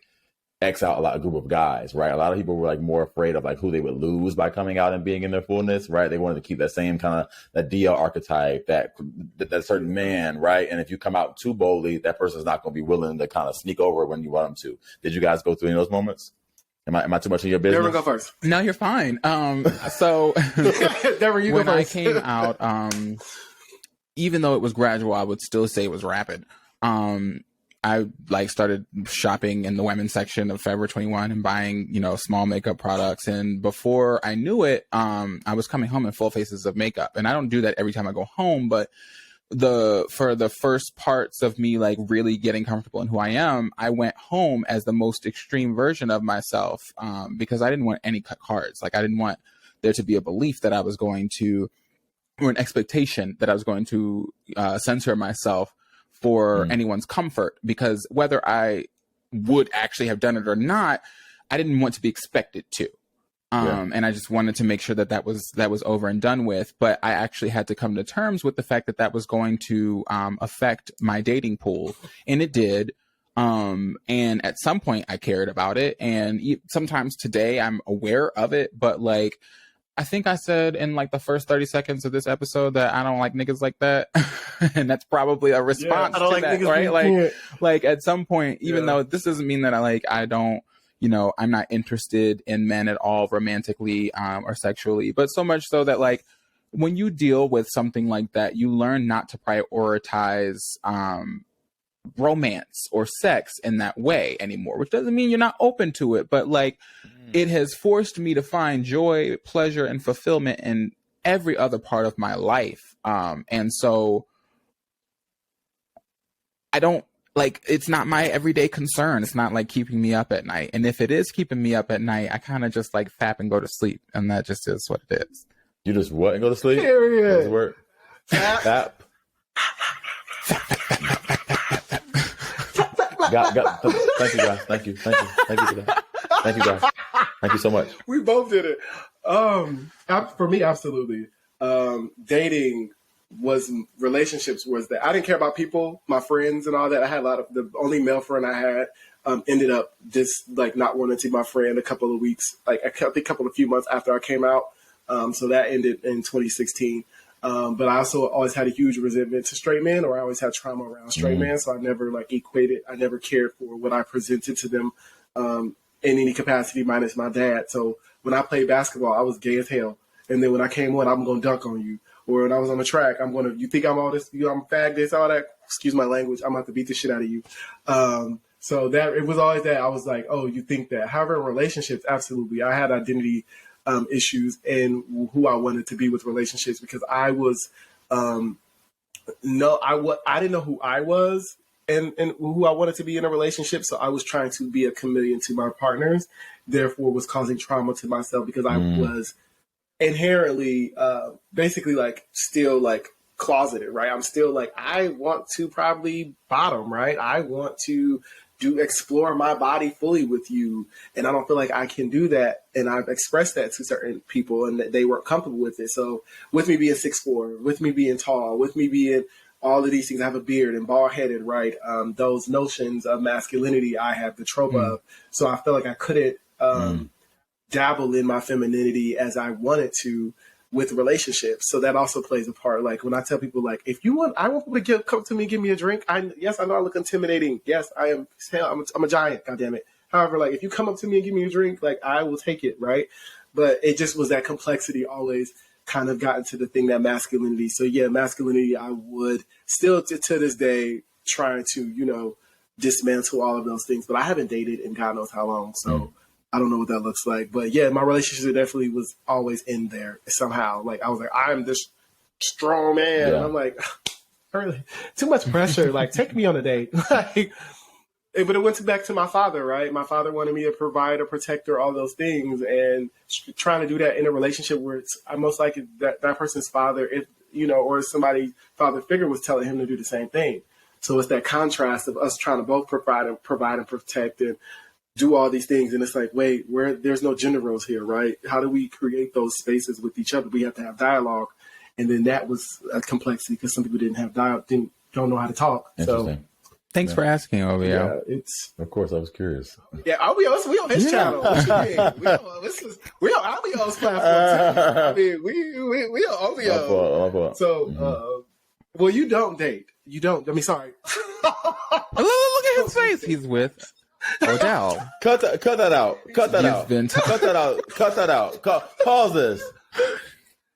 X out a group of guys, right? A lot of people were like more afraid of like who they would lose by coming out and being in their fullness, right? They wanted to keep that same kind of that DL archetype, that certain man, right? And if you come out too boldly, that person's not going to be willing to kind of sneak over when you want them to. Did you guys go through any of those moments? Am I too much in your business? Devin, go first. No, you're fine. So Devin, you when go I first. came out, even though it was gradual, I would still say it was rapid. I like started shopping in the women's section of Forever 21 and buying, small makeup products. And before I knew it, I was coming home in full faces of makeup. And I don't do that every time I go home, but for the first parts of me like really getting comfortable in who I am, I went home as the most extreme version of myself, because I didn't want any cut cards. Like I didn't want there to be a belief that I was going to, or an expectation that I was going to censor myself for anyone's comfort, because whether I would actually have done it or not, I didn't want to be expected to. And I just wanted to make sure that was over and done with. But I actually had to come to terms with the fact that was going to affect my dating pool. And it did. And at some point I cared about it. And sometimes today I'm aware of it. But like, I think I said in like the first 30 seconds of this episode that I don't like niggas like that. And that's probably a response to like that, right? Like at some point, even though this doesn't mean that I don't, I'm not interested in men at all romantically or sexually, but so much so that like when you deal with something like that, you learn not to prioritize romance or sex in that way anymore, which doesn't mean you're not open to it, but like it has forced me to find joy, pleasure, and fulfillment in every other part of my life. And so I don't like, it's not my everyday concern. It's not like keeping me up at night. And if it is keeping me up at night, I kind of just like fap and go to sleep. And that just is what it is. You just what and go to sleep? Period. Does it work? Fap. Thank you guys. Thank you for that. Thank you guys. Thank you so much. We both did it. For me, absolutely. Dating relationships was that I didn't care about people, my friends and all that. I had the only male friend I had ended up just like not wanting to be my friend a couple of weeks, like I think a couple of few months after I came out. So that ended in 2016. But I also always had a huge resentment to straight men, or I always had trauma around straight men. So I never like equated, I never cared for what I presented to them in any capacity minus my dad. So when I played basketball, I was gay as hell. And then when I came on, I'm going to dunk on you. Or when I was on the track, you think I'm all this, I'm fag this, all that, excuse my language, I'm about to beat the shit out of you. So that it was always that I was like, oh, you think that. However, in relationships, absolutely. I had identity issues in who I wanted to be with relationships, because I was I didn't know who I was and who I wanted to be in a relationship. So I was trying to be a chameleon to my partners, therefore was causing trauma to myself because I was inherently basically like still like closeted, right? I'm still like, I want to probably bottom, right? I want to explore my body fully with you, and I don't feel like I can do that. And I've expressed that to certain people, and they weren't comfortable with it. So with me being 6'4", with me being tall, with me being all of these things, I have a beard and bald headed, right? Those notions of masculinity I have the trope of. So I felt like I couldn't dabble in my femininity as I wanted to with relationships. So that also plays a part. Like when I tell people, like, if you want, I want people to come to me and give me a drink. Yes, I know I look intimidating. Yes, I am. Hell, I'm a giant. God damn it. However, like if you come up to me and give me a drink, like I will take it, right? But it just was that complexity always kind of got into the thing, that masculinity. So yeah, masculinity, I would still to this day trying to, dismantle all of those things. But I haven't dated in God knows how long. So I don't know what that looks like. But yeah, my relationship definitely was always in there somehow. Like I was like, I'm this strong man. Yeah. And I'm like, really? Too much pressure. Like, take me on a date. Like, but it went back to my father, right? My father wanted me to provide a protector, all those things, and trying to do that in a relationship where I most likely that person's father, if or somebody's father figure was telling him to do the same thing. So it's that contrast of us trying to both provide and protect and do all these things, and it's like, wait, there's no gender roles here, right? How do we create those spaces with each other? We have to have dialogue, and then that was a complexity because some people didn't have dialogue, don't know how to talk. So thanks for asking, obio. Yeah, it's Of course, I was curious. we on his channel. What you mean? We on obio's platform too. I mean, we on obio. So, well, you don't date. You don't. I mean, sorry. Look at his face. He's with Odell. Cut that out. Cut that You've out. been Cut that out. Cut that out. Pause this.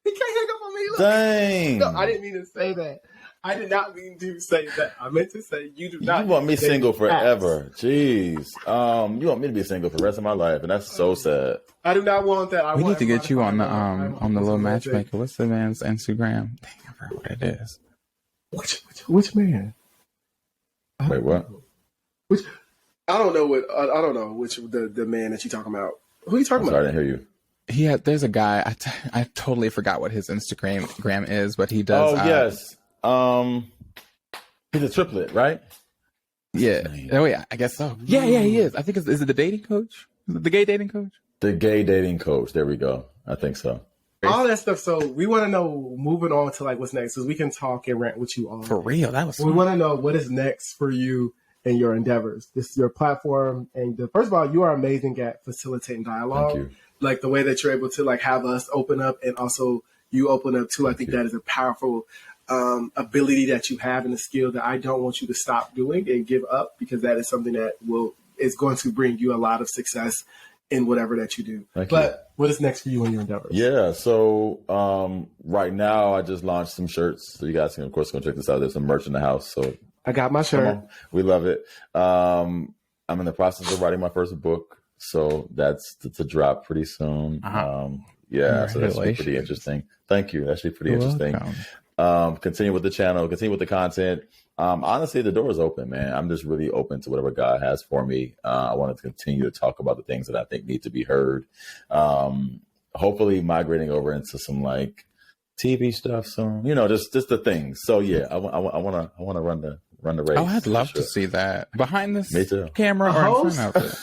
He can't hang up on me. Look. Dang. No, I didn't mean to say that. I did not mean to say that. I meant to say you do not. You want me date single acts. forever? Jeez. You want me to be single for the rest of my life, and that's so sad. I do not want that. We need to get you on the little matchmaker. What's the man's Instagram? Dang, I forgot what it is. Which man? Wait, what? Which I don't know which the man that you talking about. Who are you talking Sorry, I about? didn't hear you. There's a guy. I totally forgot what his Instagram is, but he does. Oh yes. He's a triplet, right? Yeah. Oh yeah. I guess so. Yeah, he is. I think is it the dating coach? Is it the gay dating coach? The gay dating coach. There we go. I think so. All that stuff. So we want to know, moving on to like what's next, because we can talk and rant with you all. For real, that was. We want to know what is next for you and your endeavors. This is your platform, and first of all, you are amazing at facilitating dialogue. Thank you. Like the way that you're able to like have us open up, and also you open up too. I think that is a powerful ability that you have, and a skill that I don't want you to stop doing and give up, because that is something that is going to bring you a lot of success in whatever that you do. But what is next for you and your endeavors? Yeah, so right now I just launched some shirts. So you guys can, of course, go check this out. There's some merch in the house. So I got my shirt. We love it. I'm in the process of writing my first book. So that's to drop pretty soon. Yeah, so that's pretty interesting. Thank you. That should be pretty interesting. Continue with the channel, continue with the content. Honestly, the door is open, man. I'm just really open to whatever God has for me. I want to continue to talk about the things that I think need to be heard. Hopefully migrating over into some like TV stuff soon, just the things. So yeah, I want to run the race. Oh, I'd love to see that behind this camera or in front of it.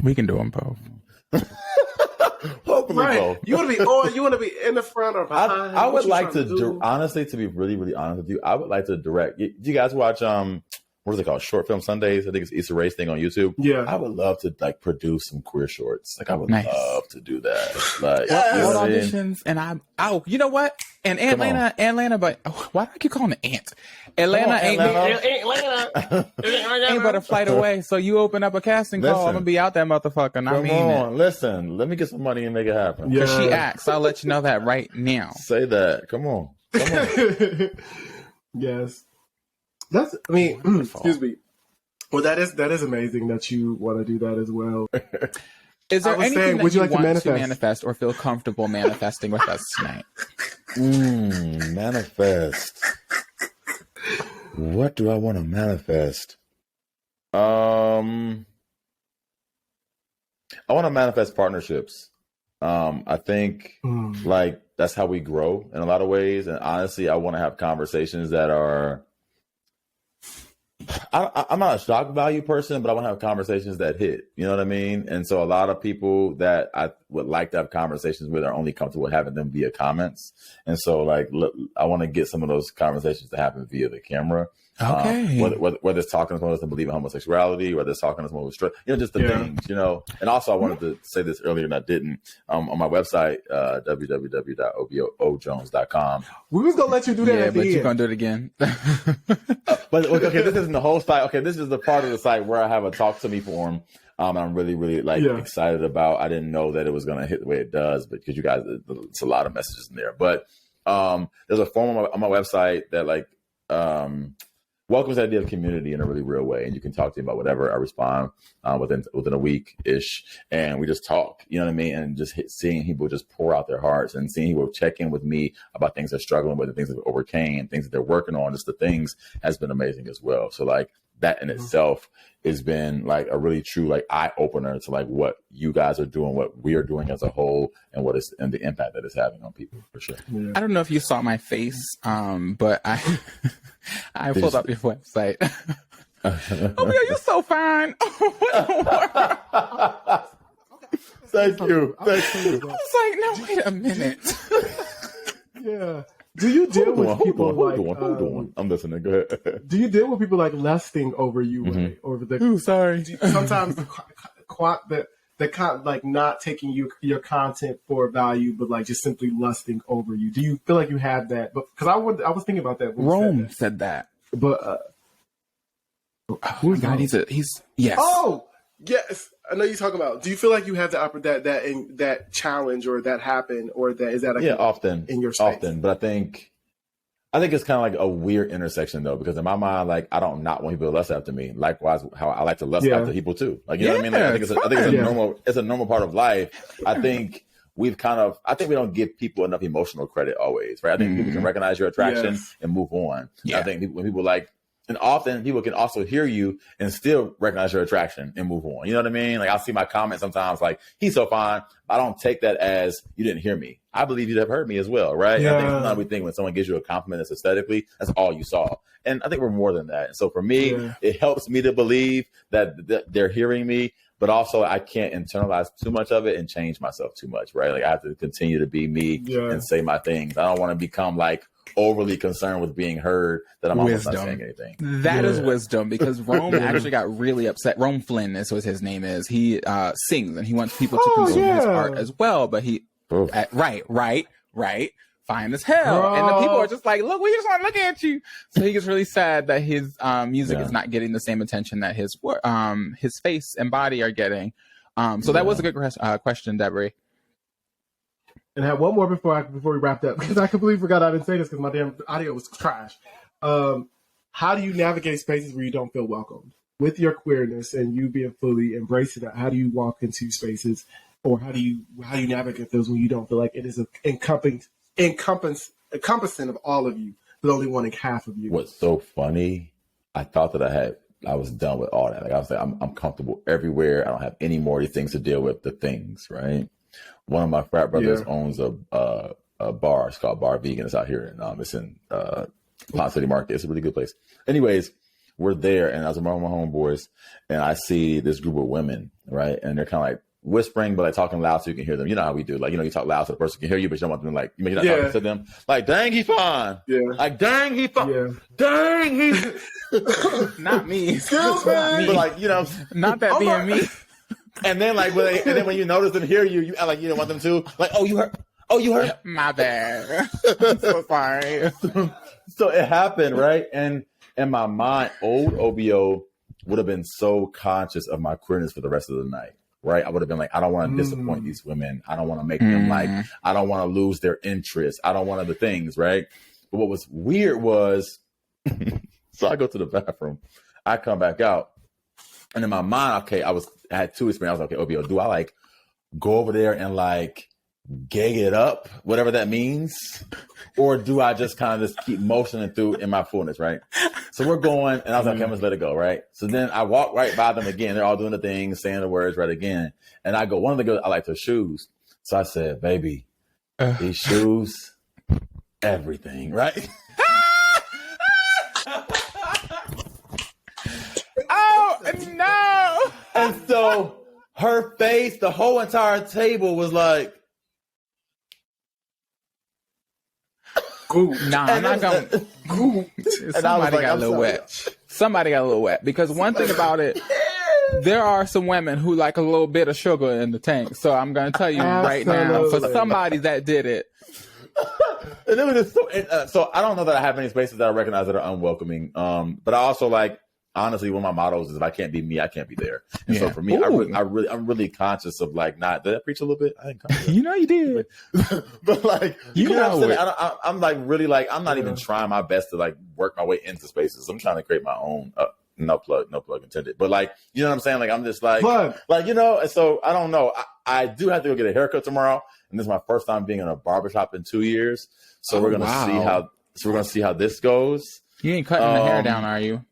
We can do them both. Hopefully right. both. You want to be on? You want to be in the front or behind? I would like to honestly, to be really, really honest with you, I would like to direct. Do you guys watch what is it called? Short Film Sundays. I think it's Issa Rae's thing on YouTube. Yeah. I would love to like produce some queer shorts. Like I would love to do that. Like what auditions? And you know what? And Atlanta, but why do I keep calling it Ant? Atlanta ain't but a flight away. So you open up a casting call, I'm gonna be out that motherfucker. And I mean it. Listen, let me get some money and make it happen. Because she asked. I'll let you know that right now. Say that. Come on. Yes. Excuse me. Well, that is amazing that you want to do that as well. Is there I was anything saying, that would you like to want to manifest? manifest or feel comfortable manifesting with us tonight? Manifest. What do I want to manifest? I want to manifest partnerships. I think like that's how we grow in a lot of ways. And honestly, I want to have conversations that are, I'm not a shock value person, but I want to have conversations that hit, you know what I mean? And so a lot of people that I would like to have conversations with are only comfortable with having them via comments. And so like, look, I want to get some of those conversations to happen via the camera. Okay. Mm-hmm. Whether it's talking to someone who doesn't believe in homosexuality, whether it's talking to someone who's just the things, you know. And also, I wanted to say this earlier and I didn't. On my website, www.obiojones.com. We was gonna let you do that. Yeah, at the but you're end. gonna do it again. But okay, this isn't the whole site. Okay, this is the part of the site where I have a talk to me form. I'm really, really excited about. I didn't know that it was gonna hit the way it does, but because you guys, it's a lot of messages in there. But there's a form on my website that welcomes the idea of community in a really real way, and you can talk to me about whatever. I respond within a week ish, and we just talk. You know what I mean? And just seeing people just pour out their hearts, and seeing people check in with me about things they're struggling with, the things that they overcame, things that they're working on. Just the things has been amazing as well. So like that in itself has been like a really true like eye opener to like what you guys are doing, what we are doing as a whole, and what is and the impact that it's having on people for sure. Yeah. I don't know if you saw my face, but I pulled up your website. Oh, you're so fine. Thank you. I was like, no, wait a minute. Yeah. Do you deal with people Hold on. I'm listening. Go ahead. Do you deal with people like lusting over you, right? Over the? Ooh, sorry. Sometimes that kind of like not taking your content for value, but like just simply lusting over you. Do you feel like you have that? But because I was thinking about that. When Rome said that. But Oh my God, he's yes. Oh yes, I know you're talking about. Do you feel like you have that challenge or that happen or that is that often in your space? Often, but I think it's kind of like a weird intersection though, because in my mind, like I don't not want people to lust after me. Likewise, how I like to lust after people too. Like you know what I mean? Like, I think it's a normal part of life. I think we don't give people enough emotional credit always, right? I think people can recognize your attraction and move on. Yeah. I think when people and often people can also hear you and still recognize your attraction and move on. You know what I mean? Like I'll see my comments sometimes like, he's so fine. I don't take that as you didn't hear me. I believe you'd have heard me as well, right? Yeah. I think sometimes we think when someone gives you a compliment that's aesthetically, that's all you saw. And I think we're more than that. And so for me, it helps me to believe that they're hearing me, but also I can't internalize too much of it and change myself too much, right? Like I have to continue to be me and say my things. I don't want to become like overly concerned with being heard that I'm almost not saying anything. That is wisdom, because Rome actually got really upset. Rome Flynn is what his name is. He sings and he wants people to consume his art as well, but he right, fine as hell. And the people are just like, look, we just want to look at you. So he gets really sad that his music is not getting the same attention that his face and body are getting. So that was a good question, Deborah. And I have one more before we wrapped up, because I completely forgot I didn't say this because my damn audio was trash. How do you navigate spaces where you don't feel welcomed with your queerness and you being fully embracing it? How do you walk into spaces, or how do you navigate those when you don't feel like it is encompassing of all of you, but only wanting half of you? What's so funny? I thought that I was done with all that. Like I was like, I'm comfortable everywhere. I don't have any more of these things to deal with. The things, right? One of my frat brothers owns a bar. It's called Bar Vegan. It's out here, and it's in Pond City Market. It's a really good place. Anyways, we're there, and I was among my homeboys, and I see this group of women, right? And they're kind of like whispering, but like talking loud so you can hear them. You know how we do. Like, you talk loud so the person can hear you, but you don't want them to like, you're not talking to them. Like, dang, he fine. Yeah. Like, dang, he fine. Yeah. Dang, he. Not me. Excuse me. But like, not that being me. And then when you notice them hear you act like you don't want them to. Like, oh, you heard? My bad. I'm so sorry. So it happened, right? And in my mind, old obio would have been so conscious of my queerness for the rest of the night, right? I would have been like, I don't want to disappoint these women. I don't want to make them I don't want to lose their interest. I don't want other things, right? But what was weird was, so I go to the bathroom. I come back out. And in my mind, I had two experiences. I was like, okay, obio, do I like go over there and like gay it up, whatever that means? Or do I just kind of just keep motioning through in my fullness, right? So we're going, and I was like, okay, I'm just let it go, right? So then I walk right by them again. They're all doing the thing, saying the words right again. And I go, one of the girls, I like her shoes. So I said, baby, these shoes, everything, right? Oh, no. And so her face, the whole entire table was like, nah, I'm not going to. Somebody got a little wet. Somebody got a little wet. Because one thing about it, there are some women who like a little bit of sugar in the tank. So I'm going to tell you right now, for somebody that did it. And it was just so I don't know that I have any spaces that I recognize that are unwelcoming. But I also like, honestly, one of my mottos is if I can't be me, I can't be there. And so for me, I'm really conscious of like not. Did I preach a little bit? I didn't. You know you did. But like you know what I'm saying? I'm like really like I'm not even trying my best to like work my way into spaces. I'm trying to create my own. No plug intended. But like you know what I'm saying? Like I'm just like you know. And so I don't know. I do have to go get a haircut tomorrow, and this is my first time being in a barbershop in 2 years. So we're gonna see how. So we're gonna see how this goes. You ain't cutting the hair down, are you?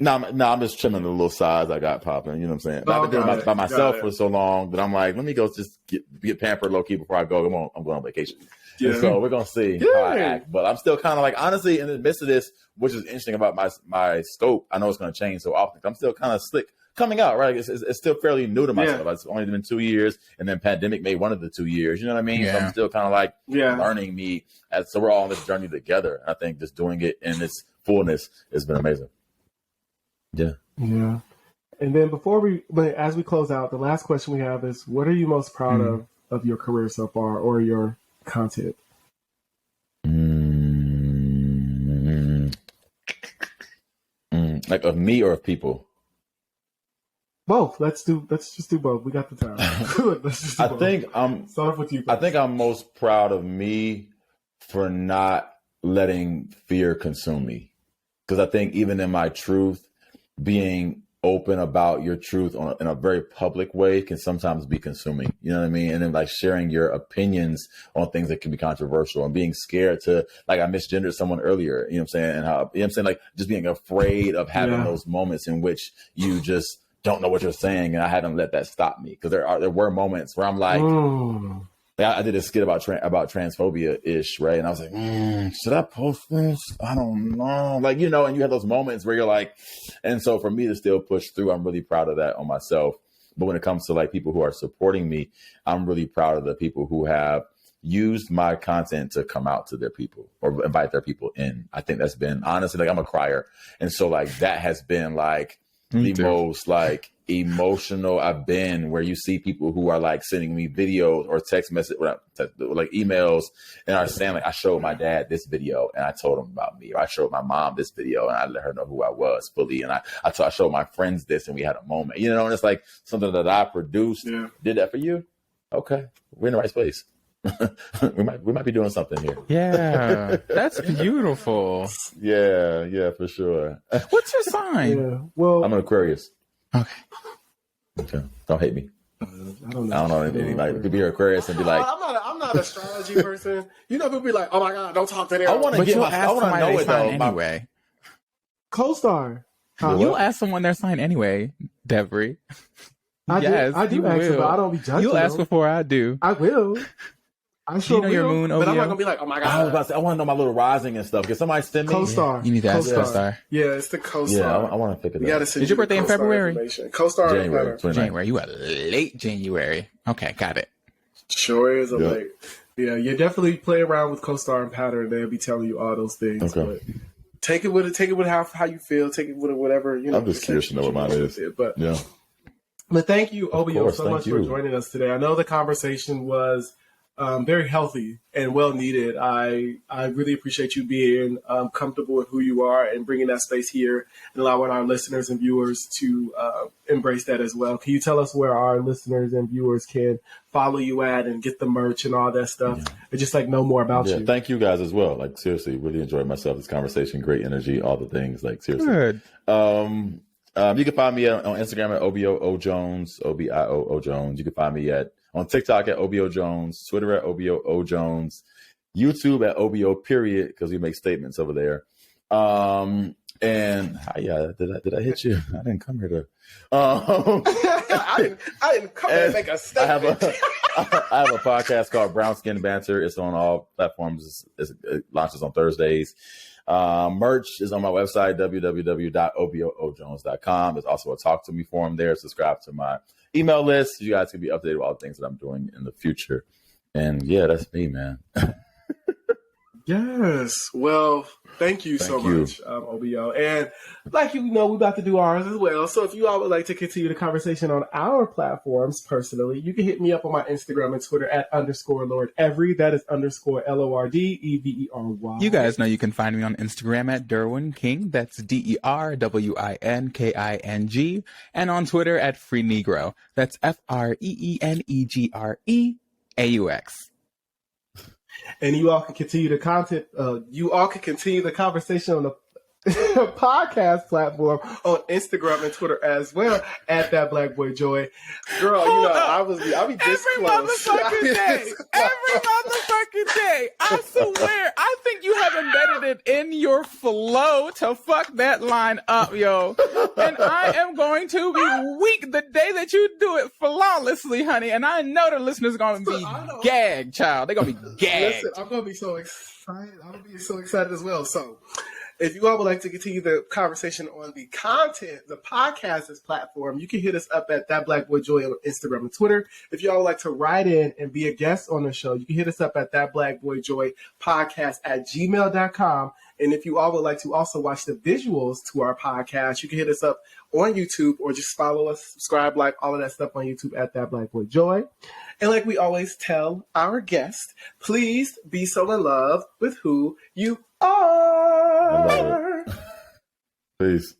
No, I'm just trimming the little sides I got popping. You know what I'm saying? But I've been doing it by myself for so long that I'm like, let me go just get pampered low key before I go. I'm going on vacation. Yeah. So we're gonna see how I act. But I'm still kind of like, honestly, in the midst of this, which is interesting about my scope. I know it's gonna change so often. I'm still kind of slick coming out, right? It's still fairly new to myself. It's only been 2 years, and then pandemic made one of the 2 years. You know what I mean? Yeah. So I'm still kind of like learning me. So we're all on this journey together. And I think just doing it in its fullness has been amazing. Yeah. Yeah. And then as we close out, the last question we have is, what are you most proud of your career so far or your content? Like of me or of people? Both. Let's just do both. We got the time. Let's just do both. Start off with you. I think I'm most proud of me for not letting fear consume me. Because I think even in my truth, being open about your truth in a very public way can sometimes be consuming. You know what I mean? And then like sharing your opinions on things that can be controversial and being scared to, like I misgendered someone earlier, you know what I'm saying? And how, you know what I'm saying? Like just being afraid of having those moments in which you just don't know what you're saying. And I haven't let that stop me because there were moments where I'm like, I did a skit about transphobia ish, right? And I was like, should I post this? I don't know. Like, you know, and you have those moments where you're like, and so for me to still push through, I'm really proud of that on myself. But when it comes to like people who are supporting me, I'm really proud of the people who have used my content to come out to their people or invite their people in. I think that's been honestly, like I'm a crier. And so like that has been like most like emotional I've been, where you see people who are like sending me videos or text message, like emails, and are saying like, I showed my dad this video and I told him about me, or I showed my mom this video and I let her know who I was fully, and I showed my friends this and we had a moment, you know, and it's like something that I produced. Did that for you? Okay, we're in the right place. we might be doing something here. Yeah, that's beautiful. Yeah, for sure. What's your sign? Well, I'm an Aquarius. Okay. Don't hate me. I don't know anybody could be an Aquarius and be like, I'm not an astrology person. You know, people be like, oh my God, don't talk to them. I want to know it though. Anyway, co-star. You'll ask someone their sign anyway, Devery. I do ask them, but I don't be judging. You'll ask before I do. I will. I sure know your moon, but I'm not gonna be like, oh my God. I was about to say, I want to know my little rising and stuff. Can somebody send me? Co-star. You need to ask co-star. Yeah, it's the co-star. Yeah, I want to pick it up. You gotta send Is your birthday in February? Co-star January. You are late January. Okay, got it. Sure is late. Yeah, you definitely play around with co-star and pattern. They'll be telling you all those things. Okay. But take it with how you feel. Take it with whatever, you know. I'm just curious to know what mine is. But thank you, Obio, so much for joining us today. I know the conversation was very healthy and well needed. I really appreciate you being comfortable with who you are and bringing that space here and allowing our listeners and viewers to embrace that as well. Can you tell us where our listeners and viewers can follow you at and get the merch and all that stuff and just like know more about you? Thank you guys as well. Like seriously, really enjoyed myself. This conversation, great energy, all the things. Like seriously. Good. You can find me on Instagram at obio o jones, obio jones. You can find me on TikTok at obio jones, Twitter at obio o jones, YouTube at obio period, because we make statements over there. And yeah, did I hit you? I didn't come here to. I didn't come here to make a statement. I have a podcast called Brown Skin Banter. It's on all platforms. It launches on Thursdays. Merch is on my website, www.oboojones.com. There's also a talk to me forum there. Subscribe to my email list so you guys can be updated with all the things that I'm doing in the future. And yeah, that's me, man. Yes. Well, thank you so much, OBO. And like you know, we're about to do ours as well. So if you all would like to continue the conversation on our platforms personally, you can hit me up on my Instagram and Twitter at _Lord Every. That is _LORDEVERY. You guys know you can find me on Instagram at Derwin King. That's DERWINKING. And on Twitter at Free Negro. That's FREENEGREAUX. And you all can continue the continue the conversation on the podcast platform on Instagram and Twitter as well at That Black Boy Joy. Girl, I'll be this every close. Motherfucking day. Every motherfucking day. I swear, I think you have embedded it in your flow to fuck that line up, yo. And I am going to be weak the day that you do it flawlessly, honey. And I know the listeners are going to be gagged, child. They're going to be gagged. Listen, I'm going to be so excited. I'm going to be so excited as well. So, if you all would like to continue the conversation on the content, the podcast's platform, you can hit us up at That Black Boy Joy on Instagram and Twitter. If you all would like to write in and be a guest on the show, you can hit us up at That Black Boy Joy podcast at gmail.com. And if you all would like to also watch the visuals to our podcast, you can hit us up on YouTube or just follow us, subscribe, like all of that stuff on YouTube at That Black Boy Joy. And like we always tell our guests, please be so in love with who you are. I love it. Peace.